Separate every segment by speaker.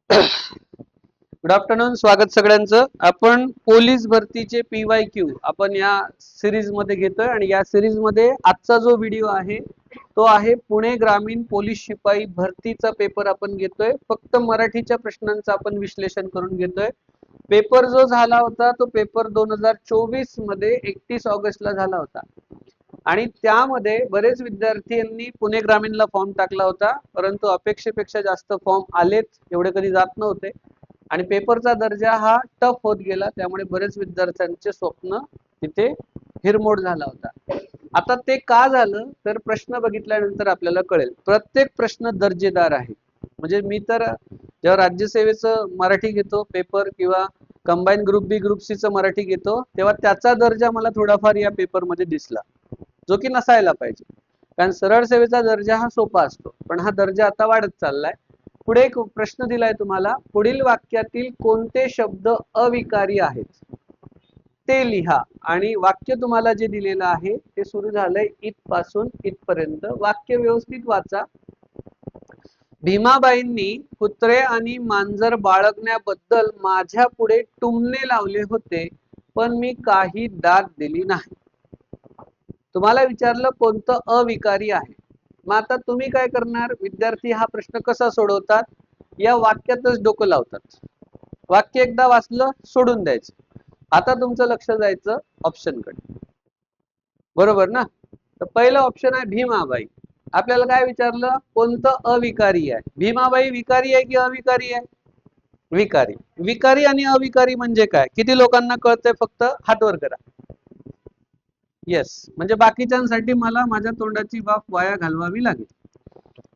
Speaker 1: Good afternoon, स्वागत सगळ्यांचं. आपण पोलीस भरतीचे PYQ आपण या सिरीज मध्ये घेतोय आणि या सिरीज मध्ये आजचा जो व्हिडिओ आहे तो आहे पुणे ग्रामीण पोलीस शिपाई भरतीचा पेपर आपण घेतोय. फक्त मराठीच्या प्रश्नांचं आपण विश्लेषण करून घेतोय. पेपर जो झाला होता तो पेपर 2024 मध्ये 31 ऑगस्टला झाला होता आणि त्यामध्ये बरेच विद्यार्थ्यांनी पुणे ग्रामीणला फॉर्म टाकला होता, परंतु अपेक्षेपेक्षा जास्त फॉर्म आलेच, एवढे कधी जात नव्हते आणि पेपरचा दर्जा हा टफ होत गेला. त्यामुळे बरेच विद्यार्थ्यांचे स्वप्न तिथे हिरमोड झाला होता. आता ते का झालं तर प्रश्न बघितल्यानंतर आपल्याला कळेल. प्रत्येक प्रश्न दर्जेदार आहे. म्हणजे मी तर जेव्हा राज्यसेवेचं मराठी घेतो पेपर किंवा कंबाईन ग्रुप बी ग्रुप सी चं मराठी घेतो तेव्हा त्याचा दर्जा मला थोडाफार या पेपरमध्ये दिसला, जो की नसायला पाहिजे. कारण सरळ सेवेचा दर्जा हा सोपा असतो, पण हा दर्जा आता वाढत चाललाय. पुढे एक प्रश्न दिलाय तुम्हाला, पुढील वाक्यातील कोणते शब्द अविकारी आहेत ते लिहा. आणि वाक्य तुम्हाला जे दिलेलं आहे ते सुरू झालंय इथपासून इथपर्यंत. वाक्य व्यवस्थित वाचा. भीमाबाईंनी कुत्रे आणि मांजर बाळगण्याबद्दल माझ्या पुढे टुमणे लावले होते, पण मी काही दाद दिली नाही. तुम्हाला विचारलं कोणतं अविकारी आहे. मग आता तुम्ही काय करणार, विद्यार्थी हा प्रश्न कसा सोडवतात, या वाक्यातच डोकं लावतात. वाक्य एकदा वाचलं सोडून द्यायचं. आता तुमचं लक्ष जायचं ऑप्शन कडे, बरोबर ना. तर पहिलं ऑप्शन आहे भीमाबाई. आपल्याला काय विचारलं, कोणतं अविकारी आहे. भीमाबाई विकारी आहे की अविकारी आहे? विकारी. विकारी आणि अविकारी म्हणजे काय, किती लोकांना कळतंय? फक्त हात वर करा. येस, म्हणजे बाकीच्यांसाठी मला माझ्या तोंडाची वाफ वाया घालवावी लागेल.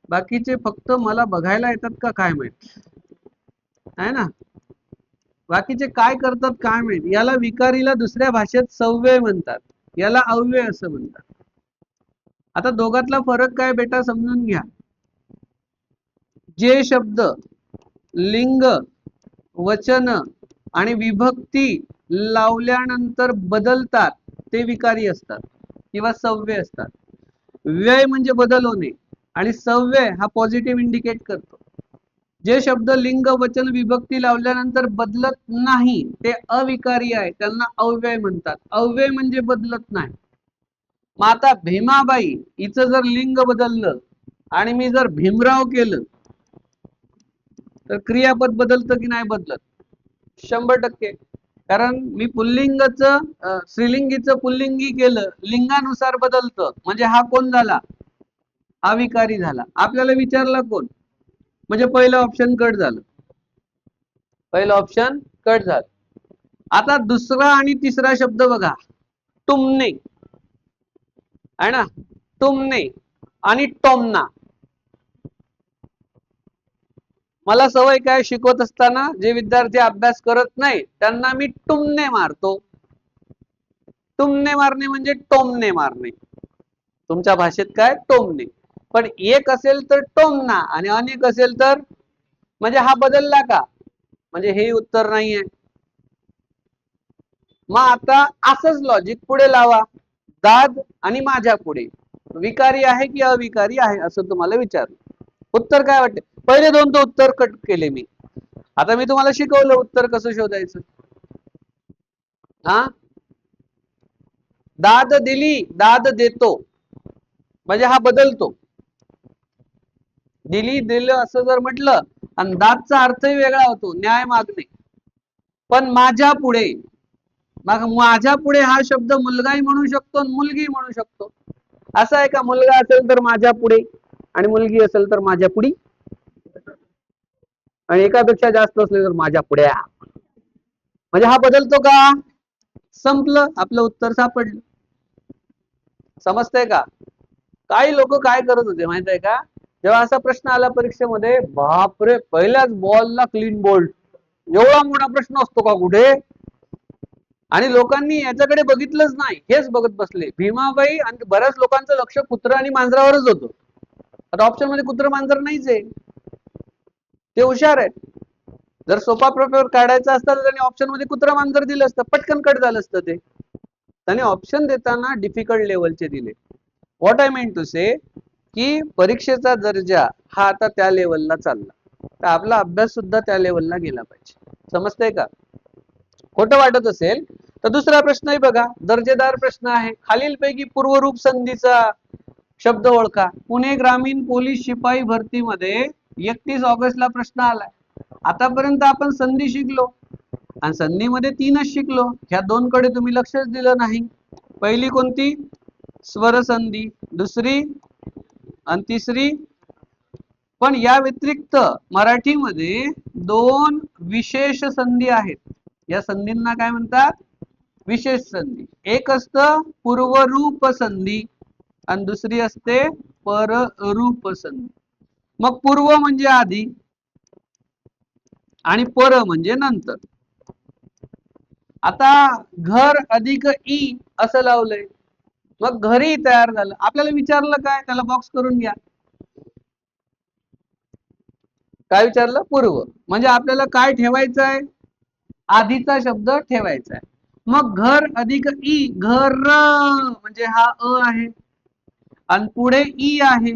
Speaker 1: बाकीचे फक्त मला बघायला येतात का काय माहित, आहे ना. बाकीचे काय करतात काय माहित. याला विकारीला दुसऱ्या भाषेत सव्यय म्हणतात, याला अव्यय असं म्हणतात. आता दोघातला फरक काय बेटा समजून घ्या. जे शब्द लिंग, वचन आणि विभक्ती लावल्यानंतर बदलतात ते विकारी असतात किंवा सव्यय असतात. व्यय म्हणजे बदल होणे आणि सव्यय हा पॉझिटिव्ह इंडिकेट करतो. जे शब्द लिंग, वचन, विभक्ती लावल्यानंतर बदलत नाही ते अविकारी आहे, त्यांना अव्यय म्हणतात. अव्यय म्हणजे बदलत नाही. मग आता भीमाबाई हिचं जर लिंग बदललं आणि मी जर भीमराव केलं तर क्रियापद बदलतं की नाही बदलत? 100%. कारण मी पुल्लिंगचं स्त्रीलिंगीचं पुल्लिंगी केलं, लिंगानुसार बदलतं, म्हणजे हा कोण झाला? अविकारी झाला. आपल्याला विचारला कोण, म्हणजे पहिलं ऑप्शन कट झालं. पहिलं ऑप्शन कट झालं. आता दुसरा आणि तिसरा शब्द बघा, टुमणे आहे ना, टुमणे आणि टोमना. मला सवय काय, शिकवत असताना जे विद्यार्थी अभ्यास करत नाही त्यांना मी टुमणे मारतो. टुमणे मारणे म्हणजे टोमणे मारणे, तुमच्या भाषेत काय टोमणे. पण एक असेल तर टोमना आणि अनेक असेल तर, म्हणजे हा बदलला का, म्हणजे हे उत्तर नाहीये. मग आता असंच लॉजिक पुढे लावा. दाद आणि माझ्या पुढे विकारी आहे की अविकारी आहे असं तुम्हाला विचारलं. उत्तर काय वाटते? पहिले दोन तर उत्तर कट केले मी. आता मी तुम्हाला शिकवलं उत्तर कसं शोधायचं. हा, दाद दिली, दाद देतो, म्हणजे हा बदलतो. दिली, दिलं असं जर म्हटलं आणि दादचा अर्थही वेगळा होतो, न्याय मागणे. पण माझ्या पुढे, मग माझ्या पुढे हा शब्द मुलगाही म्हणू शकतो, मुलगी म्हणू शकतो. असं आहे का, मुलगा असेल तर माझ्या पुढे आणि मुलगी असेल तर माझ्या पुढी, आणि एकापेक्षा जास्त असले तर माझ्या पुढ्या, म्हणजे हा बदलतो का? संपलं, आपलं उत्तर सापडलं. समजतंय का? काही लोक काय करत होते माहित आहे का, जेव्हा असा प्रश्न आला परीक्षेमध्ये, बापरे पहिल्याच बॉलला क्लीन बोल्ड, एवढा मोठा प्रश्न असतो का कुठे? आणि लोकांनी याच्याकडे बघितलंच नाही, हेच बघत बसले. भीमाबाई आणि बऱ्याच लोकांचं लक्ष कुत्रा आणि मांजरावरच होतं. आता ऑप्शन मध्ये कुत्र मांजर नाहीच आहे. ते हुशार आहेत. जर सोपा प्रकार काढायचा असता तर त्यांनी ऑप्शन मध्ये कुत्रा मांजर दिलं असतं, पटकन कट झालं असतं. ते त्यांनी ऑप्शन देताना डिफिकल्ट लेवलचे दिले. व्हॉट आय मीन टू से की परीक्षेचा दर्जा हा आता त्या लेवलला चालला. तर आपला अभ्यास सुद्धा त्या लेवलला गेला पाहिजे. समजतंय का? खोटं वाटत असेल तर दुसरा प्रश्नही बघा, दर्जेदार प्रश्न आहे. खालीलपैकी पूर्वरूप संधीचा शब्द ओळखा. पुणे ग्रामीण पोलीस शिपाई भरतीमध्ये 31 ऑगस्टला प्रश्न आलाय. आतापर्यंत आपण संधी शिकलो आणि संधीमध्ये 3च शिकलो. ह्या 2 कडे तुम्ही लक्षच दिलं नाही. पहिली कोणती? स्वरसंधी, दुसरी आणि तिसरी. पण या व्यतिरिक्त मराठीमध्ये 2 विशेष संधी आहेत. या संधींना काय म्हणतात? विशेष संधी. एक असतं पूर्वरूप संधी आणि दुसरी असते पररूप संधी. मग पूर्व म्हणजे आधी आणि पर म्हणजे नंतर. आता घर अधिक ई असं लावलंय, मग घरी तयार झालं. आपल्याला विचारलं काय? त्याला बॉक्स करून घ्या. काय विचारलं? पूर्व. म्हणजे आपल्याला काय ठेवायचं आहे? आधीचा शब्द ठेवायचा आहे. मग घर अधिक ई, घर म्हणजे हा अ आहे आणि पुढे ई आहे.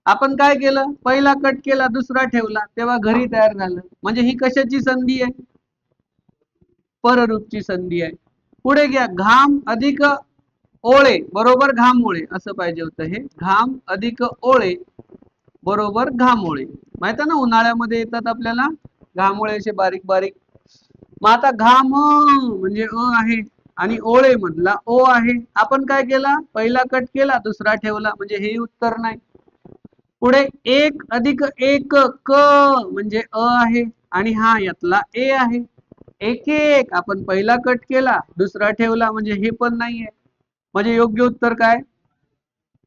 Speaker 1: आपण काय केलं? पहिला कट केला, दुसरा ठेवला, तेव्हा घरी तयार झालं. म्हणजे ही कशाची संधी आहे? पररूपची संधी आहे. पुढे घ्या, घाम अधिक ओळे बरोबर घामोळे असं पाहिजे होतं. हे घाम अधिक ओळे बरोबर घामोळे. माहित आहे ना, उन्हाळ्यामध्ये येतात आपल्याला घामोळे असे बारीक बारीक. मग आता घाम म्हणजे अ आहे आणि ओळे मधला ओ आहे. आपण काय केला? पहिला कट केला, दुसरा ठेवला, म्हणजे हे उत्तर नाही. पुढे 1 अधिक 1 क म्हणजे अ आहे आणि हा यातला ए आहे. 1 1 आपण पहिला कट केला, दुसरा ठेवला, म्हणजे हे पण नाहीये. म्हणजे योग्य उत्तर काय?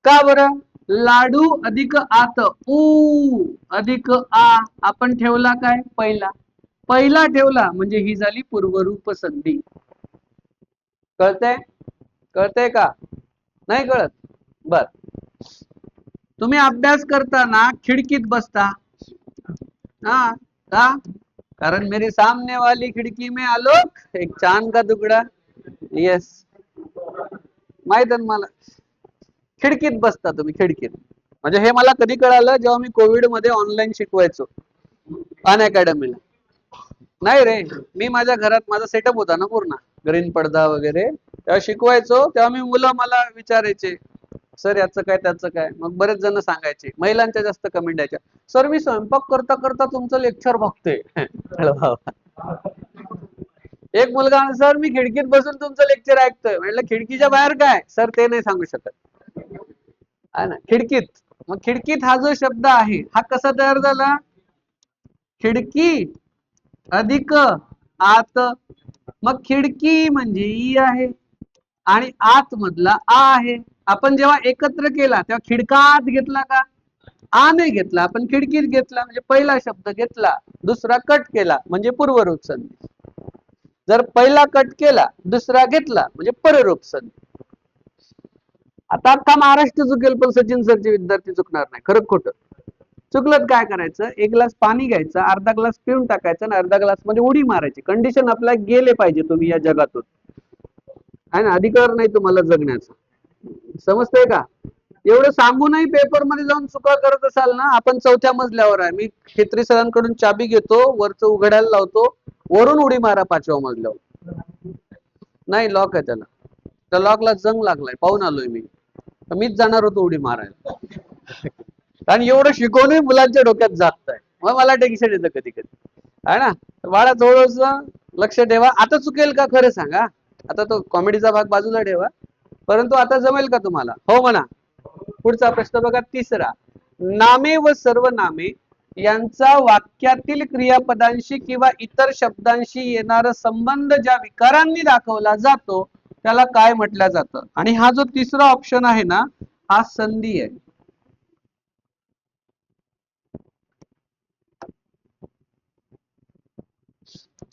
Speaker 1: का बरं? लाडू अधिक आत ऊ अधिक आ आपण ठेवला काय? पहिला. पहिला ठेवला म्हणजे ही झाली पूर्वरूप संधी. कळतंय? कळतंय का? नाही कळत? बर. तुम्ही अभ्यास करताना खिडकीत बसता. हाँ का? कारण मेरे सामने वाली खिड़की में आलोक एक चांद का तुकडा. यस, माहित आहे मला. खिडकीत बसता तुम्ही, खिडकीत. म्हणजे हे मला कधी कळालं? जेव्हा मी कोविड मध्ये ऑनलाईन शिकवायचो अन अकॅडमीला. नाही रे, मी माझ्या घरात माझा सेटअप होता ना पूर्ण, ग्रीन पडदा वगैरे, तेव्हा शिकवायचो. तेव्हा मी मुलं मला विचारायचे, सर याचं काय त्याचं काय. मग बरेच जण सांगायचे. महिलांच्या जास्त कमेंट यायच्या, सर मी स्वयंपाक करता करता तुमचं लेक्चर बघते. एक मुलगा, सर मी खिडकीत बसून तुमचं लेक्चर ऐकतोय. म्हटलं खिडकीच्या बाहेर काय? सर ते नाही सांगू शकत. आहे ना, खिडकीत. मग खिडकीत हा जो शब्द आहे हा कसा तयार झाला? खिडकी अधिक आत. मग खिडकी म्हणजे ई आहे आणि आत मधला आ आहे. आपण जेव्हा एकत्र केला तेव्हा खिडकात घेतला का? आ नाही घेतला, आपण खिडकीत घेतला. म्हणजे पहिला शब्द घेतला, दुसरा कट केला म्हणजे पूर्वरूप संधी. जर पहिला कट केला, दुसरा घेतला म्हणजे पररूप संधी. आता अख्खा महाराष्ट्र चुकेल पण सचिन सरचे विद्यार्थी चुकणार नाही. खरं खोटं? चुकलं काय करायचं? 1 ग्लास पाणी घ्यायचं, अर्धा ग्लास पिऊन टाकायचं आणि अर्धा ग्लास मध्ये उडी मारायची. कंडिशन आपल्याला गेले पाहिजे तुम्ही या जगातून. आहे ना, अधिकार नाही तुम्हाला जगण्याचा. समजतंय का? एवढं सांगूनही पेपर मध्ये जाऊन चुका करत असाल ना. आपण 4थ्या मजल्यावर आहे. मी खेत्री सरांकडून चाबी घेतो, वरचं उघडायला लावतो, वरून उडी मारा 5व्या मजल्यावर. नाही, लॉक आहे त्याला. त्या लॉकला जंग लागलाय, पाहून आलोय मी. मीच जाणार होतो उडी मारायला. आणि एवढं शिकवूनही मुलांच्या डोक्यात जात आहे. मग मला टेन्शन येतं कधी कधी. आहे ना, बाळा थोडस लक्ष ठेवा. आता चुकेल का खरं सांगा? आता तो कॉमेडीचा भाग बाजूला ठेवा, परंतु आता जमेल का तुम्हाला? हो म्हणा. पुढचा प्रश्न बघा, 3रा. नामे व सर्वनामे यांचा वाक्यातील क्रियापदांशी किंवा इतर शब्दांशी येणारा संबंध ज्या विकारांनी दाखवला जातो त्याला काय म्हटलं जातं? आणि हा जो 3रा ऑप्शन आहे ना, हा संधी आहे.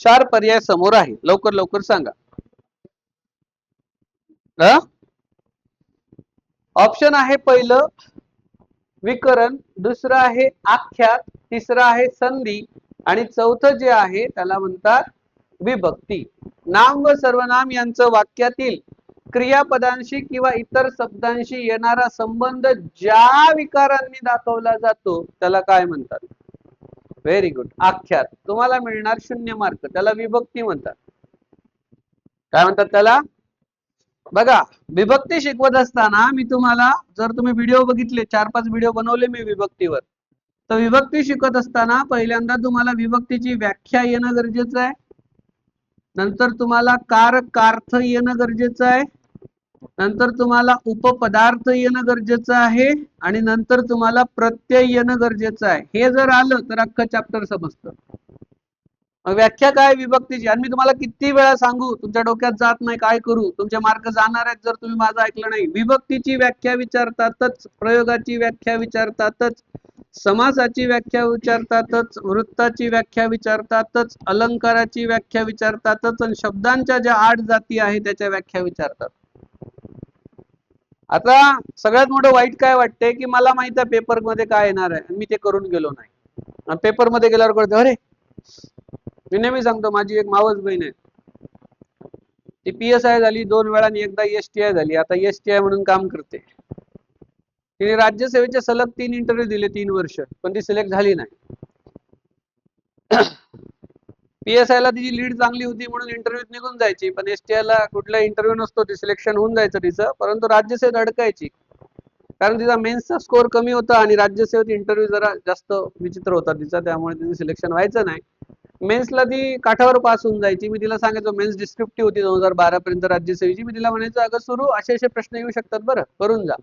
Speaker 1: चार पर्याय समोर आहे, लवकर लवकर सांगा. ऑप्शन आहे पहिलं विकरण, दुसरं आहे आख्यात, तिसरं आहे संधी आणि चौथं जे आहे त्याला म्हणतात विभक्ती. नाम व सर्वनाम यांचं वाक्यातील क्रियापदांशी किंवा इतर शब्दांशी येणारा संबंध ज्या विकारांनी दाखवला जातो त्याला काय म्हणतात? Very good. आख्यात तुम्हाला मिळणार 0 मार्क. त्याला विभक्ती म्हणतात. काय म्हणतात त्याला? बघा, विभक्ती शिकवत असताना मी तुम्हाला, जर तुम्ही व्हिडिओ बघितले, 4-5 व्हिडिओ बनवले मी विभक्तीवर, तर विभक्ती शिकत असताना पहिल्यांदा तुम्हाला विभक्तीची व्याख्या येणं गरजेचं आहे. नंतर तुम्हाला कारक येणं गरजेचं आहे. नंतर तुम्हाला उपपदार्थ येणं गरजेचं आहे आणि नंतर तुम्हाला प्रत्यय येणं गरजेचं आहे. हे जर आलं तर अख्खं चॅप्टर समजतं. व्याख्या काय विभक्तीची, आणि मी तुम्हाला किती वेळा सांगू, तुमच्या डोक्यात जात नाही, काय करू, तुमचे मार्क जाणार आहेत जर तुम्ही माझं ऐकलं नाही. विभक्तीची व्याख्या विचारतातच, प्रयोगाची व्याख्या विचारतातच, समासाची व्याख्या विचारतातच, वृत्ताची व्याख्या विचारतातच, अलंकाराची व्याख्या विचारतातच, आणि शब्दांच्या ज्या 8 जाती आहेत त्याच्या व्याख्या विचारतात. आता सगळ्यात मोठं वाईट काय वाटतंय की मला माहित आहे पेपर मध्ये काय येणार आहे, मी ते करून गेलो नाही. पेपर मध्ये गेल्यावर कळतं, अरे मी नेहमी सांगतो, माझी एक मावस बहीण आहे, ती PSI झाली 2 वेळा आणि एकदा STI झाली. आता STI म्हणून काम करते. तिने राज्यसेवेचे सलग 3 इंटरव्ह्यू दिले 3 वर्ष, पण ती सिलेक्ट झाली नाही. PSI ला तिची लीड चांगली होती म्हणून इंटरव्ह्यूत निघून जायची, पण STI ला कुठला इंटरव्ह्यू नसतो, ती सिलेक्शन होऊन जायचं तिचं, परंतु राज्यसेवेत अडकायची. कारण तिचा मेन्सचा स्कोर कमी होता आणि राज्यसेवेत इंटरव्ह्यू जरा जास्त विचित्र होता तिचा, त्यामुळे तिचं सिलेक्शन व्हायचं नाही. मेन्सला ती काठावर पास होऊन जायची. मी तिला सांगायचो, मेन्स डिस्क्रिप्टिव्ह होती 2012 पर्यंत राज्यसेवेची, मी तिला म्हणायचो, अगं सुरू असे प्रश्न येऊ शकतात, बरं करून जा.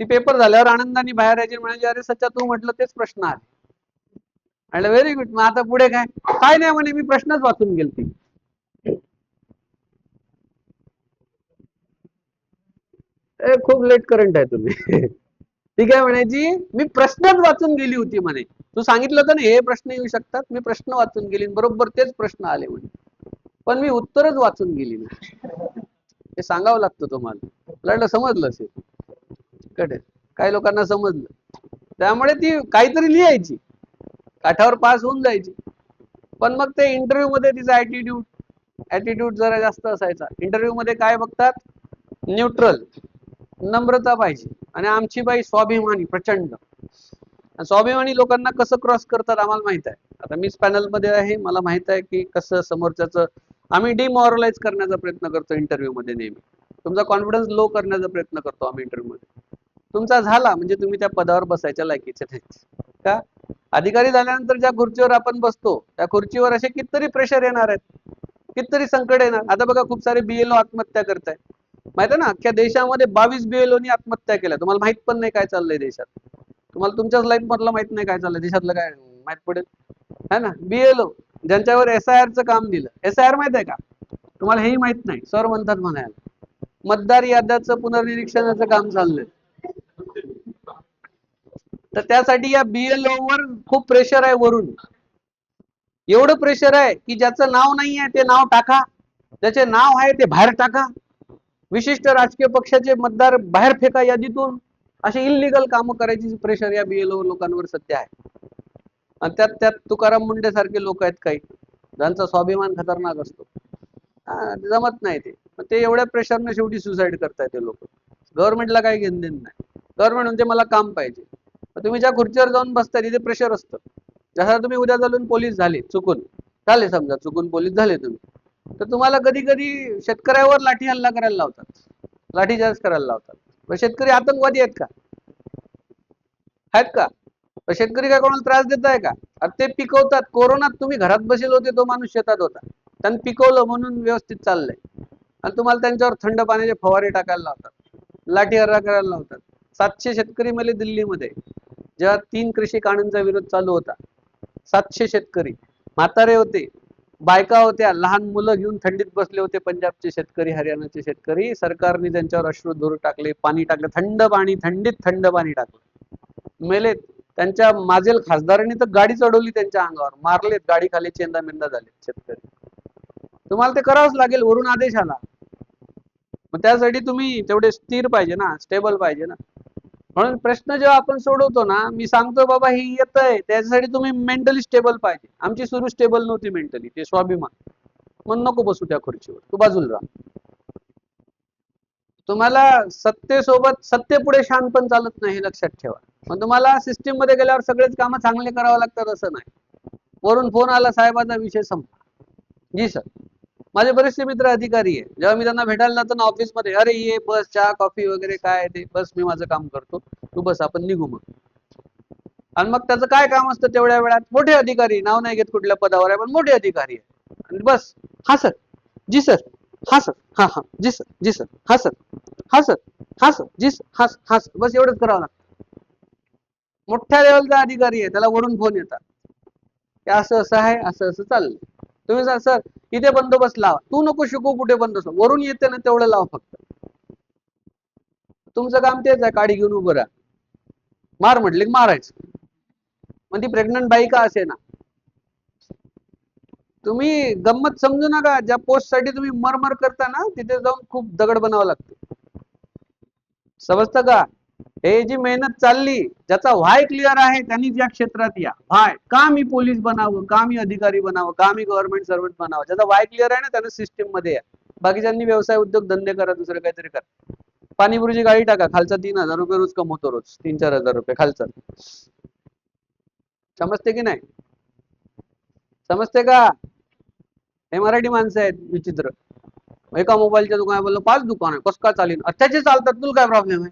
Speaker 1: ती पेपर झाल्यावर आनंदाने बाहेर यायची, म्हणायची, अरे सच्चा तू म्हटलं तेच प्रश्न आले. म्हटलं व्हेरी गुड, मग आता पुढे काय? काय नाही म्हणे, मी प्रश्नच वाचून गेलती. खूप लेट करंट आहे तुम्ही. ती काय म्हणायची, मी प्रश्नच वाचून गेली होती म्हणे. तू सांगितलं होतं ना हे प्रश्न येऊ शकतात, मी प्रश्न वाचून गेली, बरोबर तेच प्रश्न आले म्हणे, पण मी उत्तरच वाचून गेली नाही. हे सांगावं लागतं तुम्हाला. मला समजलं असेल, कटे काही लोकांना समजलं. त्यामुळे ती काहीतरी लिहायची, काठावर पास होऊन जायची, पण मग ते इंटरव्ह्यू मध्ये तिचा ऍटिट्यूड जरा जास्त असायचा. इंटरव्ह्यू मध्ये काय बघतात? न्यूट्रल, नम्रता पाहिजे, आणि आमची बाई स्वाभिमानी प्रचंड. स्वाभिमानी लोकांना कसं क्रॉस करतात आम्हाला माहित आहे. आता मीच पॅनल मध्ये आहे, मला माहित आहे की कसं समोरच्याचं आम्ही डिमॉरलाइज करण्याचा प्रयत्न करतो इंटरव्ह्यू मध्ये. नेहमी तुमचा कॉन्फिडन्स लो करण्याचा प्रयत्न करतो आम्ही इंटरव्ह्यू मध्ये. तुमचा झाला म्हणजे तुम्ही त्या पदावर बसायच्या लायकीचे नाही का? अधिकारी झाल्यानंतर ज्या खुर्चीवर आपण बसतो त्या खुर्चीवर असे कितीतरी प्रेशर येणार आहेत, कितीतरी संकट येणार. आता बघा, खूप सारे BLO आत्महत्या करताय, माहित आहे ना? अख्ख्या देशामध्ये 22 BLOनी आत्महत्या केल्या. तुम्हाला माहित पण नाही काय चाललंय देशात. तुम्हाला तुमच्याच लाईफ मधलं माहित नाही काय चाललंय देशातलं, काय माहित पडेल है ना? BLO ज्यांच्यावर SIRचं काम दिलं, SIR माहित आहे का तुम्हाला? हेही माहित नाही. सर म्हणतात म्हणायला, मतदार याद्याचं पुनर्निरीक्षणाचं काम चाललंय. तर त्यासाठी या BLO वर खूप प्रेशर आहे वरून. एवढं प्रेशर आहे की ज्याचं नाव नाही आहे ते नाव टाका, ज्याचे नाव आहे ते बाहेर टाका, विशिष्ट राजकीय पक्षाचे मतदार बाहेर फेका यादीतून, असे इलिगल कामं करायची प्रेशर या BLO लोकांवर सध्या आहे. आणि त्यात त्यात तुकाराम मुंडे सारखे लोक आहेत काही, ज्यांचा स्वाभिमान खतरनाक असतो. जमत नाही ते, ते एवढ्या प्रेशरने शेवटी सुसाईड करताय ते लोक. गव्हर्नमेंटला काही घेणं देणं नाही. गव्हर्नमेंट म्हणजे मला काम पाहिजे. तुम्ही ज्या खुर्चीवर जाऊन बसता तिथे प्रेशर असतं. जसा तुम्ही उद्या चालून पोलीस झाले, चुकून झाले, समजा चुकून पोलीस झाले तुम्ही, तर तुम्हाला कधी कधी शेतकऱ्यावर लाठी हल्ला करायला लावतात, लाठीचार्ज करायला लावतात. पण शेतकरी आतंकवादी आहेत का? आहेत का? शेतकरी काय कोणाला त्रास देत आहे का? ते पिकवतात. कोरोनात तुम्ही घरात बसेल होते, तो माणूस शेतात होता, त्यांनी पिकवलं म्हणून व्यवस्थित चाललंय, आणि तुम्हाला त्यांच्यावर थंड पाण्याचे फवारे टाकायला लावतात, लाठी हल्ला करायला लावतात. 700 शेतकरी मेले दिल्लीमध्ये जेव्हा 3 कृषी कायद्यांचा विरोध चालू होता. 700 शेतकरी, म्हातारे होते, बायका होत्या, लहान मुलं घेऊन थंडीत बसले होते. पंजाबचे शेतकरी, हरियाणाचे शेतकरी, सरकारने त्यांच्यावर अश्रुधूर टाकले, पाणी टाकलं, थंड पाणी, थंडीत थंड पाणी टाकलं, मेलेत. त्यांच्या माजेल खासदारांनी तर गाडी चढवली त्यांच्या अंगावर, मारलेत, गाडी खाली चेंदा मेंदा झाले शेतकरी. तुम्हाला ते करावंच लागेल, वरून आदेश आला. मग त्यासाठी तुम्ही तेवढे स्थिर पाहिजे ना, स्टेबल पाहिजे ना. म्हणून प्रश्न जेव्हा आपण सोडवतो ना, मी सांगतो बाबा ही येत आहे, त्याच्यासाठी तुम्ही मेंटली स्टेबल पाहिजे. आमची सुरू स्टेबल नव्हती मेंटली, ते स्वाभिमान म्हणून नको बसू त्या खुर्चीवर, तू बाजूला राहा. तुम्हाला सत्तेसोबत, सत्तेपुढे शान पण चालत नाही, हे लक्षात ठेवा. पण तुम्हाला सिस्टीम मध्ये गेल्यावर सगळेच कामं चांगले करावं लागतात असं नाही. वरून फोन आला, साहेबाचा विषय संपला. जी सर. माझे बरेचसे मित्र अधिकारी आहे, जेव्हा मी त्यांना भेटायला जातो ना ऑफिसमध्ये, अरे ये बस, चहा कॉफी वगैरे काय आहे ते, बस मी माझं काम करतो, तू बस आपण निघू मग. आणि मग त्याचं काय काम असतं तेवढ्या वेळात, मोठे अधिकारी, नाव नाही घेत कुठल्या पदावर आहे पण मोठे अधिकारी आहे, आणि बस हा सर, जी सर, हा सर, हा हा, जी सर, जी सर, हा सर, हा सर, हा सर, जी सर, हा हा सर, बस एवढंच करावं लागतं. मोठ्या लेवलचा अधिकारी आहे, त्याला वरून फोन येतात की असं असं आहे, असं असं चाललं, तुम्ही सर इथे बंदोबस्त लावा, तू नको शिकू कुठे बंदोबस्त, वरून येते ना तेवढं लाव फक्त. तुमचं काम तेच आहे, काडी घेऊन उभं राहा, मार म्हटले मारायचं. मग ती प्रेग्नंट बाई का असे ना, तुम्ही गंमत समजू नका. ज्या पोस्ट साठी तुम्ही मरमर करता ना, तिथे जाऊन खूप दगड बनावं लागतं. समजतं का? हे जी मेहनत चालली, ज्याचा व्हाय क्लिअर आहे त्यांनी या क्षेत्रात या. व्हाय का मी पोलीस बनावं, का मी अधिकारी बनावं, का मी गव्हर्नमेंट सर्वंट बनावं, ज्याचा व्हाय क्लिअर आहे ना त्यानं सिस्टीम मध्ये या. बाकीच्यांनी व्यवसाय उद्योग धंदे करा, दुसरं काहीतरी करा. पाणीपुरीची गाडी टाका, खालचा 3,000 रुपये रोज कमवतो, रोज 3-4 हजार रुपये खालचा. समजते की नाही? समजते का? हे मराठी माणसं आहेत विचित्र. एका मोबाईलच्या दुकानात बोललो 5 दुकान आहे, कसं काय चालेल, त्याचे चालतात, तुला काय प्रॉब्लेम आहे?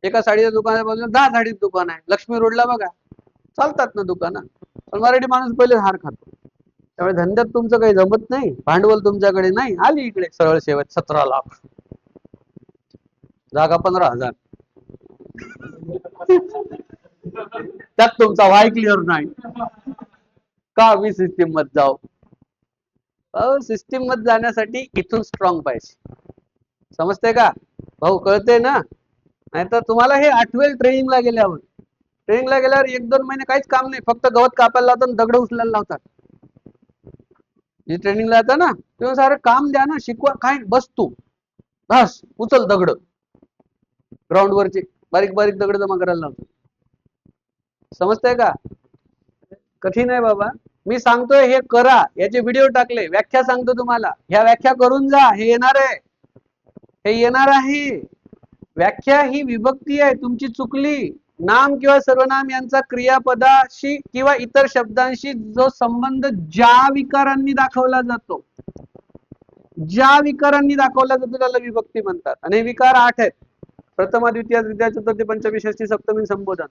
Speaker 1: एका साडीच्या दुकानात बोललो 10 साडीचं दुकान आहे, लक्ष्मी रोडला बघा, चालतात ना दुकानं. पण मराठी माणूस पहिले हार खातो. त्यामुळे धंद्यात तुमचं काही जमत नाही, भांडवल तुमच्याकडे नाही, आली इकडे सरळ शेवट 17 लाख, जागा 15,000, त्यात तुमचा व्हाय क्लिअर नाही. का मी सिस्टीम मध्ये जाऊ? सिस्टीम मध्ये जाण्यासाठी इथून स्ट्रॉंग पाहिजे. समजते का भाऊ? कळते ना? नाहीतर तुम्हाला हे आठवेल ट्रेनिंगला गेल्यावर. ट्रेनिंगला गेल्यावर 1-2 महिने काहीच काम नाही, फक्त गवत कापायला लावतात, दगड उचलायला लावतात. जे ट्रेनिंगला जातं ना तेव्हा सारं काम द्या ना, शिकवा काय, बस तू बस उचल दगड, ग्राउंड वरचे बारीक बारीक दगड जमा करायला लावतात. समजतंय का? कठीण आहे बाबा. मी सांगतोय हे करा, याचे व्हिडिओ टाकले, व्याख्या सांगतो तुम्हाला, ह्या व्याख्या करून जा. हे येणार आहे, हे येणार आहे. व्याख्या ही विभक्ती आहे, तुमची चुकली. नाम किंवा सर्वनाम यांचा क्रियापदाशी किंवा इतर शब्दांशी जो संबंध ज्या विकारांनी दाखवला जातो, ज्या विकारांनी दाखवला जातो त्याला विभक्ती म्हणतात. आणि हे विकार 8 आहेत: प्रथमा, द्वितीय, तृतीय, चतुर्थी, पंचमी, षष्ठी, सप्तमी, संबोधन.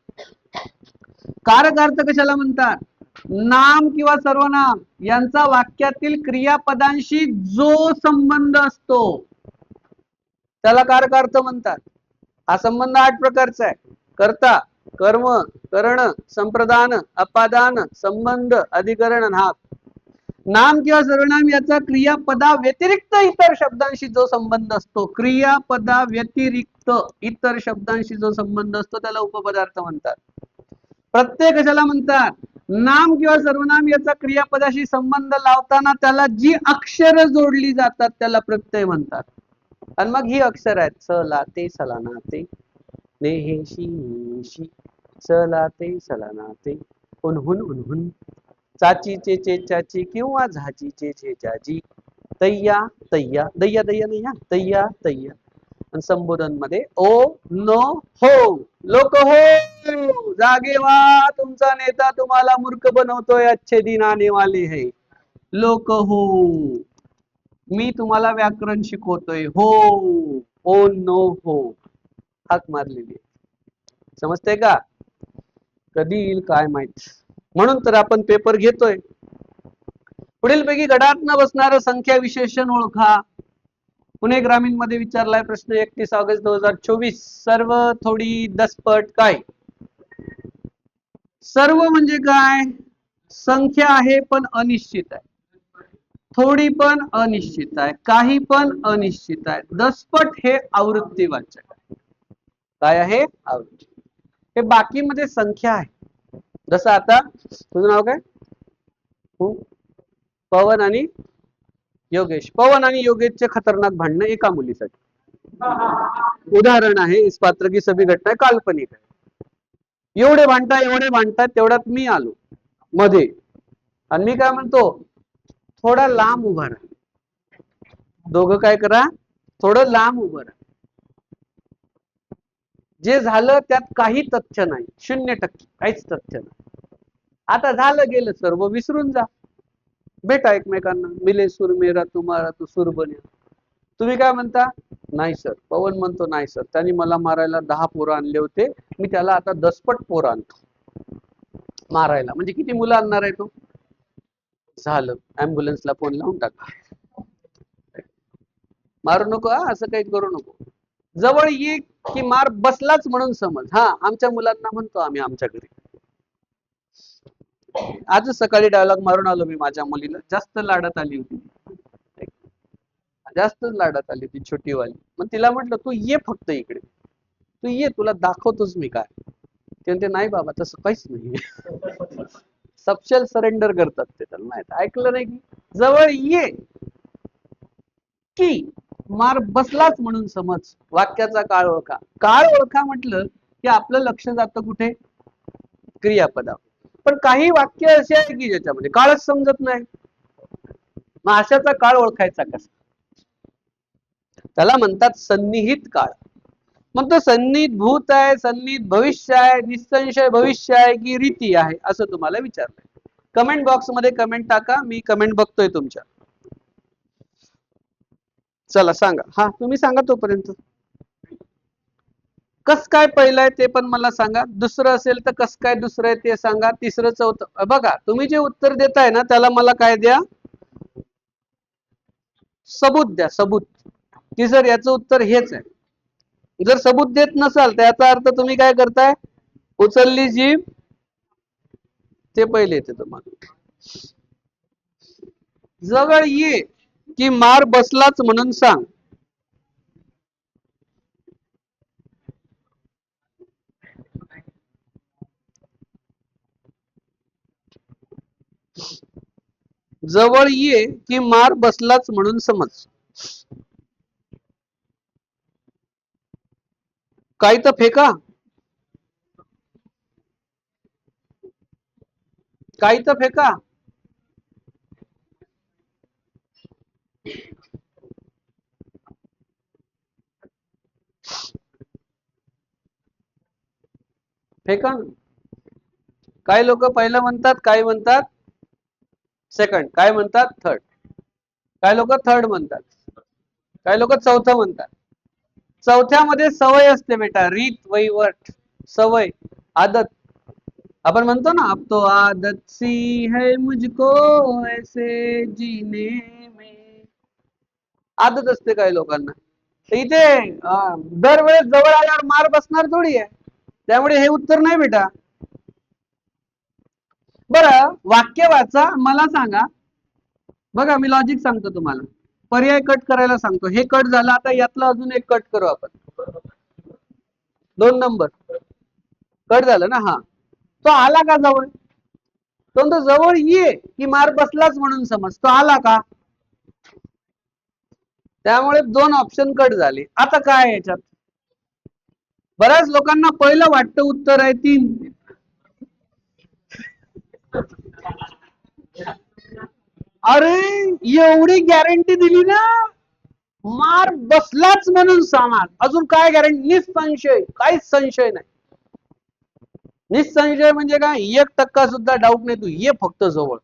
Speaker 1: कारक अर्थ कशाला म्हणतात? नाम किंवा सर्वनाम यांचा वाक्यातील क्रियापदांशी जो संबंध असतो त्याला कारक अर्थ म्हणतात. हा संबंध 8 प्रकारचा आहे: कर्ता, कर्म, करण, संप्रदान, अपादान, संबंध, अधिकरण, नाम. नाम किंवा सर्वनाम याचा क्रियापदा व्यतिरिक्त इतर शब्दांशी जो संबंध असतो, क्रियापदा व्यतिरिक्त इतर शब्दांशी जो संबंध असतो त्याला उपपदार्थ म्हणतात. प्रत्यय कशाला म्हणतात? नाम किंवा सर्वनाम याचा क्रियापदाशी संबंध लावताना त्याला जी अक्षर जोडली जातात त्याला प्रत्यय म्हणतात. आणि मग ही अक्षर आहेत: स, ला, ते, सला, ना, ते, ने, हे, शी, शी, स, ला, ते, सला, ना, ते, उन्हुन, उन्हुन, चाची, चे, चे, चाची, किंवा झाची, चे, चे, जाजी, तय्या, तय्या, दैया, दैया नाही हा, तय्या, तय्या. आणि संबोधन मध्ये ओ, नो, हो. लोक हो, जागे व्हा, तुमचा नेता तुम्हाला मूर्ख बनवतोय, अच्छे दिन आने वाले है. लोक हो, मी तुम्हाला व्याकरण शिकवतोय, हो, ओ, नो, हो, हाक मारलेली. समजते का? कधी येईल काय माहित. म्हणून तर आपण पेपर घेतोय. पुढीलपैकी गडात न बसणारं संख्या विशेषण ओळखा. पुणे ग्रामीण मध्ये विचारलाय प्रश्न, 31 ऑगस्ट 2024. सर्व, थोडी, दसपट काय? सर्व म्हणजे काय? संख्या आहे पण अनिश्चित आहे. थोडी पण अनिश्चित आहे, काही पण अनिश्चित आहे. दसपट हे आवृत्तीवाचक आहे. काय आहे? आवृत्ती. हे बाकी मध्ये संख्या आहे. जसं आता तुझं नाव काय? पवन आणि योगेश. पवन आणि योगेशचे खतरनाक भांडणं एका मुलीसाठी. उदाहरण आहे, इस पात्र की सभी घटना काल्पनिक आहे. एवढे भांडतात तेवढ्यात मी आलो मध्ये आणि मी काय म्हणतो, थोडा लांब उभा राहा. दोघं काय करा, थोडं लांब उभं राहा. जे झालं त्यात काही तथ्य नाही, 0% काहीच तथ्य नाही. आता झालं गेलं सर्व विसरून जा, भेटा एकमेकांना, मिले सूर मेरा तुम्हारा तो सूर बने. तुम्ही काय म्हणता? नाही सर. पवन म्हणतो नाही सर, त्यांनी मला मारायला 10 पोरं आणले होते, मी त्याला आता 10पट पोरं आणतो मारायला. म्हणजे किती मुलं आणणार आहे तो? झालं, ऍम्ब्युलन्सला फोन लावून टाका. मारू नको, असं काही करू नको. जवळ ये की मार बसलाच म्हणून समज. हा, आमच्या मुलांना म्हणतो आम्ही आमच्या घरी. आजच सकाळी डायलॉग मारून आलो मी माझ्या मुलीला, जास्त लाडात आली होती, जास्तच लाडात आली होती छोटीवाली. मग तिला म्हटलं तू ये फक्त इकडे, तू ये, तुला दाखवतोच मी काय. ते म्हणते नाही बाबा तसं काहीच नाही. सबशेल सरेंडर करतात ते, त्याला माहित. ऐकलं नाही की जवळ ये की मार बसलाच म्हणून समज. वाक्याचा काळ ओळखा. काळ ओळखा म्हटलं की आपलं लक्ष जातं कुठे? क्रियापदावर. पण काही वाक्य असे आहे की ज्याच्यामध्ये काळच समजत नाही. मग अशाचा काळ ओळखायचा कसा? त्याला म्हणतात सन्निहित काळ. मग तो सन्निहित भूत आहे, सन्निहित भविष्य आहे, निसंशय भविष्य आहे की रीती आहे, असं तुम्हाला विचारलंय. कमेंट बॉक्स मध्ये कमेंट टाका, मी कमेंट बघतोय तुमच्या. चला सांगा. हा, तुम्ही सांगा तोपर्यंत. कस काय पहिलं आहे ते पण मला सांगा. दुसरं असेल तर कस काय दुसरं आहे ते सांगा. तिसरं चौथं बघा. तुम्ही जे उत्तर देताय ना त्याला मला काय द्या? सबूत द्या, सबूत. की सर याचं उत्तर हेच आहे. जर सबूत देत नसाल तर याचा अर्थ तुम्ही काय करताय? उचलली जीभ ते पहिले येते तुम्हाला. जवळ ये की मार बसलाच म्हणून सांग. जवळ ये की मार बसलाच म्हणून समज. काही तर फेका, काही तर फेका. फेका. काही लोक पहिलं म्हणतात, काही म्हणतात सेकंड, काय म्हणतात थर्ड, काही लोक थर्ड म्हणतात, काही लोक चौथं म्हणतात. चौथ्यामध्ये सवय असते बेटा, रीत वैवट, सवय, आदत. अपन म्हणतो ना, अब तो आदत सी है मुझको ऐसे जीने में. आदत असते काही लोकांना. इथे दरवेळेस जवळ आल्यावर मार बसणार थोडी आहे. त्यामुळे हे उत्तर नाही बेटा. बरं, वाक्य वाचा, मला सांगा. बघा मी लॉजिक सांगतो तुम्हाला. पर्याय कट करायला सांगतो. हे कट झालं, आता यातलं अजून एक कट करू आपण. 2 नंबर कट झालं ना. हा, तो आला का जवळ? तो जवळ ये की मार बसलाच म्हणून समज. तो आला का? त्यामुळे 2 ऑप्शन कट झाले. आता काय आहे याच्यात? बऱ्याच लोकांना पहिलं वाटतं उत्तर आहे 3. अरे एवढी गॅरंटी दिली ना, मार बसलाच म्हणून समज. अजून काय गॅरंटी? निसंशय, काहीच संशय नाही. निसंशय म्हणजे काय? 1% सुद्धा डाऊट नाही. तू ये फक्त जवळ.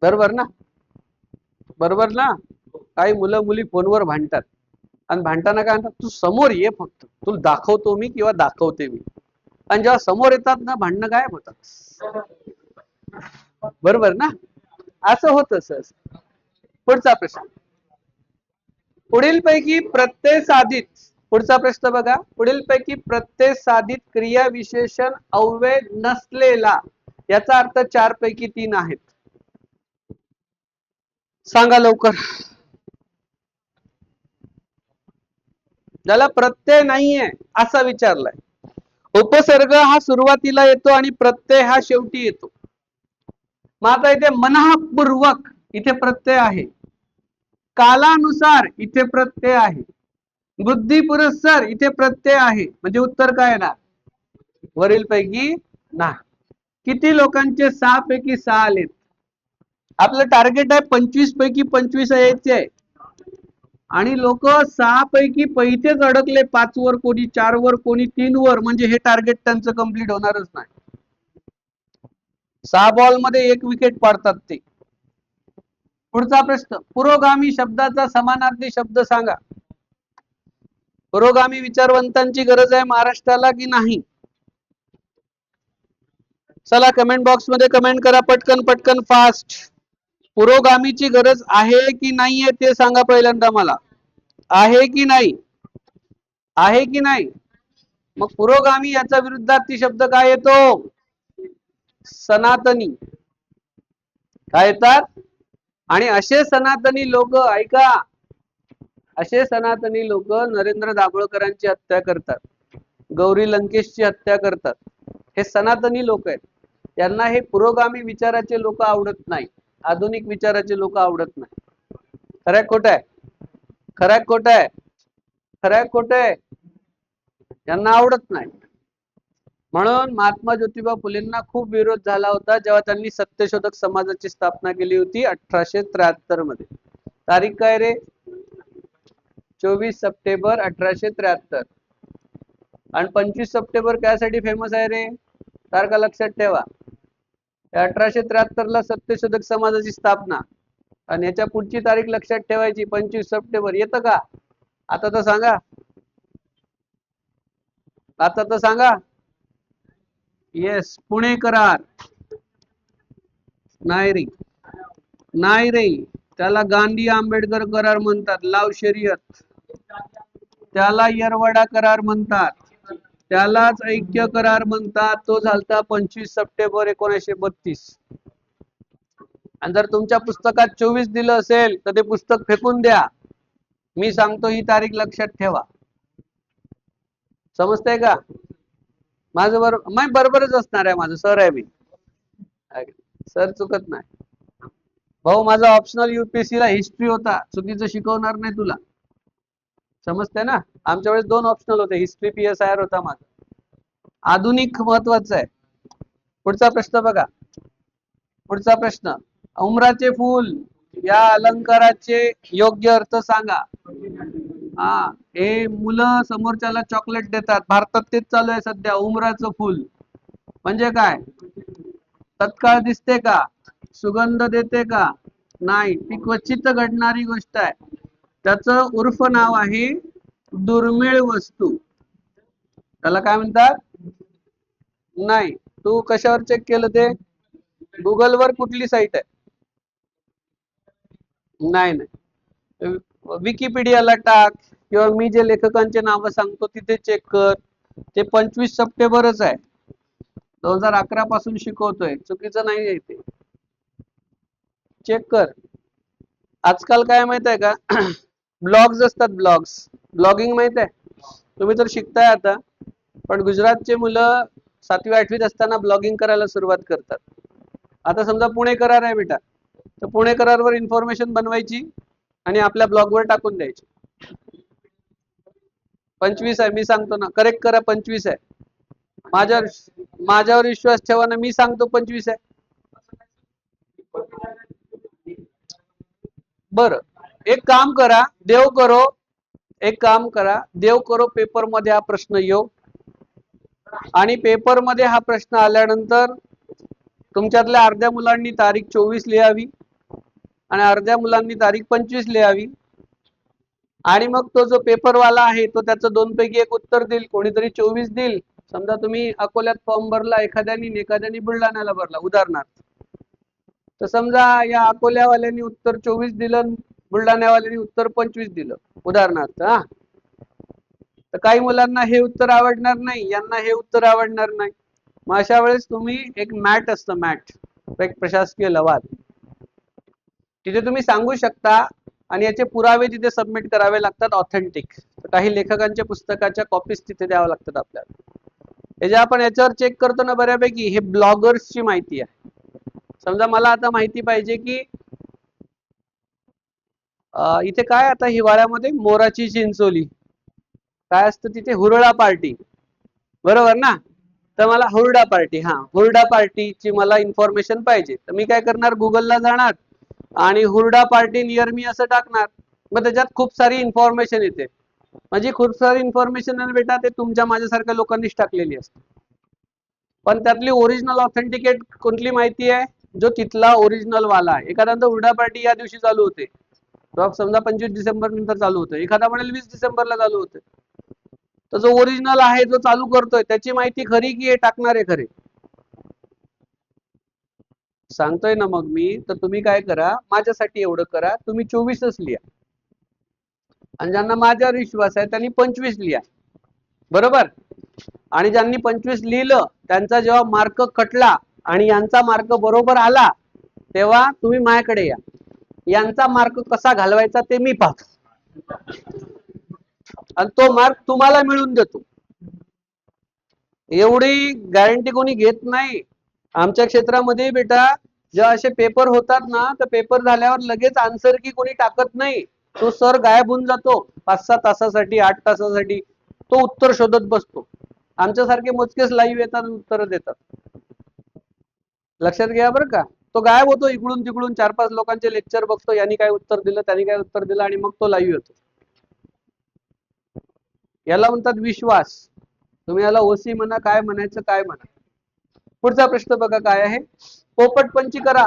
Speaker 1: बरोबर ना? बरोबर ना? काही मुलं मुली फोनवर भांडतात आणि भांडताना काय म्हणतात? तू समोर ये फक्त, तुला दाखवतो मी किंवा दाखवते मी. आणि जेव्हा समोर येतात ना, भांडणं गायब होतात. बरोबर ना? असं होतं सर. पुढचा प्रश्न. पुढीलपैकी प्रत्यय साधित, पुढचा प्रश्न बघा. पुढीलपैकी प्रत्यय साधित क्रिया विशेषण अव्यय नसलेला, याचा अर्थ 4 पैकी 3 आहेत. सांगा लवकर. ज्याला प्रत्यय नाहीये असा विचारलाय. उपसर्ग हा सुरुवातीला येतो आणि प्रत्यय हा शेवटी येतो. मग आता इथे मनःपूर्वक इथे प्रत्यय आहे. कालानुसार इथे प्रत्यय आहे. बुद्धिपुरस्सर इथे प्रत्यय आहे. म्हणजे उत्तर काय येणार? वरील पैकी नाही. किती लोकांचे 6 पैकी 6 आलेत? आपलं टार्गेट आहे 25 पैकी 25 यायचे आहे. आणि लोक 6 पैकी पैसेच अडकले. 5 वर, कोणी 4 वर, कोणी 3 वर. म्हणजे हे टार्गेट त्यांचं कम्प्लीट होणारच नाही. 6 बॉल मध्ये 1 विकेट पाडतात ते. पुढचा प्रश्न, पुरोगामी शब्दाचा समानार्थी शब्द सांगा. पुरोगामी विचारवंतांची गरज आहे महाराष्ट्राला की नाही? चला कमेंट बॉक्स मध्ये कमेंट करा पटकन पटकन फास्ट. पुरोगामीची गरज आहे की नाहीये ते सांगा पहिल्यांदा मला. आहे की नाही? आहे की नाही? मग पुरोगामी याचा विरुद्धार्थी शब्द काय येतो? सनातनी. काय येतात? आणि असे सनातनी लोक, ऐका, असे सनातनी लोक नरेंद्र दाभोळकरांची हत्या करतात, गौरी लंकेशची हत्या करतात. हे सनातनी लोक आहेत. त्यांना हे पुरोगामी विचाराचे लोक आवडत नाही, आधुनिक विचाराचे लोक आवडत नाही. खरं खोट आहे? खरं खोट आहे? खरं खोट आहे? त्यांना आवडत नाही. म्हणून महात्मा ज्योतिबा फुलेंना खूप विरोध झाला होता जेव्हा त्यांनी सत्यशोधक समाजाची स्थापना केली होती 1873 मध्ये. तारीख काय रे? 24 सप्टेंबर 1873. आणि 25 सप्टेंबर त्यासाठी फेमस आहे रे? तारखा लक्षात ठेवा. 1873 ला सत्यशोधक समाजाची स्थापना, आणि याच्या पुढची तारीख लक्षात ठेवायची 25 सप्टेंबर. येतं का? आता तर सांगा, आता तर सांगा. येस, पुणे करार. नाही रे, नाही रे, त्याला गांधी आंबेडकर करार म्हणतात. लाव शर्यत. त्याला येरवडा करार म्हणतात, त्यालाच ऐक्य करार म्हणतात. तो झालता 25 सप्टेंबर 1932. आणि जर तुमच्या पुस्तकात 24 दिलं असेल तर ते पुस्तक फेकून द्या. मी सांगतो ही तारीख लक्षात ठेवा. समजतंय का? माझं बरोबरच असणार आहे. माझं सर आहे मी, सर चुकत नाही. भाऊ माझा ऑप्शनल UPSC ला हिस्ट्री होता, चुकीचं शिकवणार नाही तुला. समजते ना? आमच्या वेळेस 2 ऑप्शनल होते, हिस्ट्री PSIR होता माझा. आधुनिक महत्वाचं आहे. पुढचा प्रश्न बघा. पुढचा प्रश्न, उमराचे फूल या अलंकाराचे योग्य अर्थ सांगा. हा, हे मुलं समोरच्याला चॉकलेट देतात, भारतात तेच चालू आहे सध्या. उमराचं फूल म्हणजे काय? तत्काळ दिसते का? सुगंध देते का? नाही, ती क्वचित घडणारी गोष्ट आहे. त्याचं उर्फ नाव आहे दुर्मिळ वस्तू. त्याला काय म्हणतात? नाही, तू कशावर चेक केलं ते? गुगलवर कुठली साईट आहे? नाही नाही, विकिपीडियाला टाक, किंवा मी जे लेखकांचे नाव सांगतो तिथे चेक कर. ते 25 सप्टेंबरच आहे. 2011 पासून शिकवतोय, चुकीचं नाही आहे ते. चेक कर. आजकाल काय माहित आहे का? ब्लॉग्स असतात, ब्लॉगिंग माहित आहे? तुम्ही तर शिकताय आता, पण गुजरातचे मुलं 7वी 8वीत असताना ब्लॉगिंग करायला सुरुवात करतात. आता समजा पुणे करार आहे बेटा, तर पुणे करारवर इन्फॉर्मेशन बनवायची आणि आपल्या ब्लॉगवर टाकून द्यायची. 25 आहे, मी सांगतो ना, करेक्ट करा. 25 आहे. माझ्यावर विश्वास ठेवा ना, मी सांगतो 25 आहे. बर, एक काम करा, एक काम करा, देव करो पेपर मध्ये हा प्रश्न येऊ, आणि पेपर मध्ये हा प्रश्न आल्यानंतर तुमच्यातल्या अर्ध्या मुलांनी तारीख 24 लिहावी आणि अर्ध्या मुलांनी तारीख 25 लिहावी. आणि मग तो जो पेपरवाला आहे तो त्याचं 2 पैकी 1 उत्तर देईल. कोणीतरी 24 देईल. समजा तुम्ही अकोल्यात फॉर्म भरला, एखाद्यानी बुलढाण्याला भरला उदाहरणार्थ, तर समजा या अकोल्यावाल्यांनी उत्तर 24 दिलं, बुलढाण्यावाल्यांनी उत्तर 25 दिलं उदाहरणार्थ. हा, तर काही मुलांना हे उत्तर आवडणार नाही, यांना हे उत्तर आवडणार नाही. मग अशा वेळेस तुम्ही एक मॅट असतं, मॅट, एक प्रशासकीय लवाद, तिथे तुम्ही सांगू शकता आणि याचे पुरावे तिथे सबमिट करावे लागतात, ऑथेंटिक. काही लेखकांच्या पुस्तकाच्या कॉपीज तिथे द्याव्या लागतात आपल्याला. हे जे आपण याच्यावर चेक करतो ना बऱ्यापैकी, हे ब्लॉगर्सची माहिती आहे. समजा मला आता माहिती पाहिजे की इथे काय आता हिवाळ्यामध्ये मोराची चिंचोली काय असतं तिथे, हुरळा पार्टी, बरोबर ना? तर मला हुरडा पार्टी, हुरडा पार्टीची मला इन्फॉर्मेशन पाहिजे. तर मी काय करणार, गुगलला जाणार आणि हुरडा पार्टी नियर मी असं टाकणार. मग त्याच्यात खूप सारी इन्फॉर्मेशन येते. म्हणजे खूप सारी इन्फॉर्मेशन बेटा ते तुमच्या माझ्यासारख्या लोकांनीच टाकलेली असते. पण त्यातली ओरिजिनल ऑथेंटिकेट कोणती माहिती आहे? जो तिथला ओरिजिनल वाला आहे. एखादा उर्डा पार्टी या दिवशी चालू होते, समजा 25 डिसेंबर नंतर चालू होतं, एखादा म्हणेल 20 डिसेंबरला चालू होते. तर जो ओरिजिनल आहे, जो चालू करतोय, त्याची माहिती खरी की हे टाकणारे खरे? सांगतोय ना मग मी. तर तुम्ही काय करा, माझ्यासाठी एवढं करा, तुम्ही 24च लिहा आणि ज्यांना माझ्यावर विश्वास आहे त्यांनी 25 लिहा, बरोबर? आणि ज्यांनी 25 लिहिलं त्यांचा जेव्हा मार्क कटला आणि यांचा मार्क बरोबर आला, तेव्हा तुम्ही माझ्याकडे या. यांचा मार्क कसा घालवायचा ते मी पाहतो आणि तो मार्क तुम्हाला मिळून देतो. एवढी गॅरंटी कोणी घेत नाही आमच्या क्षेत्रामध्ये. बेटा, जेव्हा असे पेपर होतात ना, तर पेपर झाल्यावर लगेच आन्सर की कोणी टाकत नाही. तो सर गायब होऊन जातो 5-6 तासासाठी, 8 तासासाठी. तो उत्तर शोधत बसतो. आमच्यासारखे मोजकेच लाईव्ह येतात, उत्तर देतात. लक्षात घ्या बरं का. तो गायब होतो इकडून तिकडून, 4-5 लोकांचे लेक्चर बघतो, यांनी काय उत्तर दिलं, त्यांनी काय उत्तर दिलं, आणि मग तो लाईव्ह येतो. याला म्हणतात विश्वास. तुम्ही याला ओसी म्हणा, काय म्हणायचं काय म्हणा. पुढचा प्रश्न बघा काय आहे. पोपटपंची करा.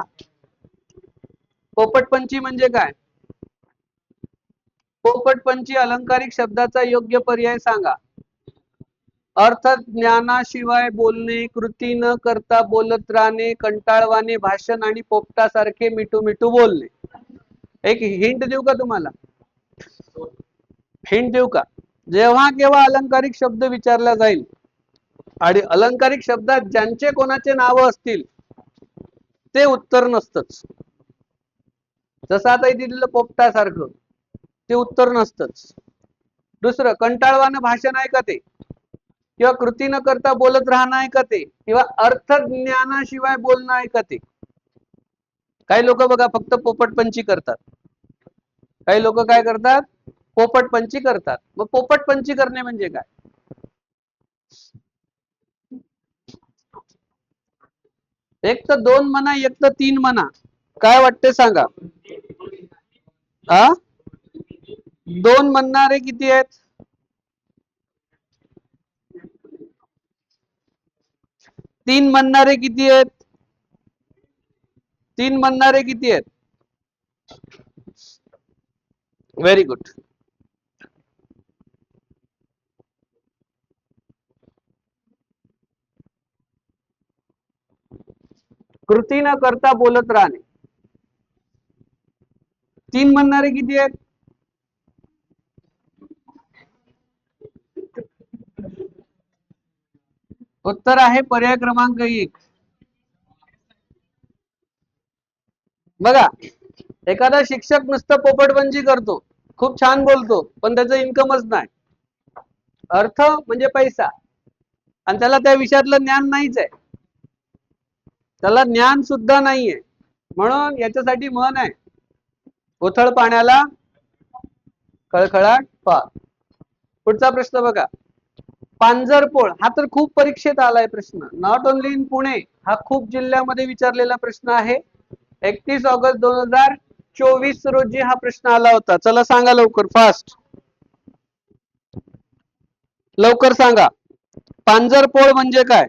Speaker 1: पोपटपंची म्हणजे काय? पोपटपंची अलंकारिक शब्दाचा योग्य पर्याय सांगा. अर्थ ज्ञानाशिवाय बोलणे, कृती न करता बोलत राहणे, कंटाळवाणे भाषण आणि पोपटासारखे मिठू मिठू बोलणे. एक हिंट देऊ का तुम्हाला? हिंट देऊ का? जेव्हा केव्हा अलंकारिक शब्द विचारला जाईल आणि अलंकारिक शब्दात ज्यांचे कोणाचे नाव असतील ते उत्तर नसतंच. जसं आता इथे दिलेलं पोपटासारखं, ते उत्तर नसतंच. दुसरं, कंटाळवाणं भाषण आहे का ते, किंवा कृती न करता बोलत राहणं आहे का ते, किंवा अर्थ ज्ञानाशिवाय बोलणं आहे का ते. काही लोक बघा फक्त पोपटपंची करतात, काही लोक काय करतात, पोपटपंची करतात. मग पोपटपंची करणे म्हणजे काय? एक तर 2 म्हणा, एक तर 3 म्हणा, काय वाटते सांगा? 2 म्हणणारे किती आहेत? 3 म्हणणारे किती आहेत? 3 म्हणणारे किती आहेत? Very good. कृती न करता बोलत राहणे. 3 म्हणणारे किती आहेत? उत्तर आहे पर्याय क्रमांक 1. बघा, एखादा शिक्षक नुसतं पोपटपंची करतो, खूप छान बोलतो, पण त्याचं इन्कमच नाही. अर्थ म्हणजे पैसा, आणि त्याला त्या विषयातलं ज्ञान नाहीच आहे, त्याला ज्ञान सुद्धा नाहीये. म्हणून याच्यासाठी म्हण आहे, उथळ पाण्याला खळखळाट फार. पुढचा प्रश्न बघा. पांजरपोळ हा तर खूप परीक्षेत आलाय प्रश्न, नॉट ओनली इन पुणे, हा खूप जिल्ह्यामध्ये विचारलेला प्रश्न आहे. 31 ऑगस्ट 2024 रोजी हा प्रश्न आला होता. चला सांगा लवकर, फास्ट, लवकर सांगा. पांजरपोळ म्हणजे काय?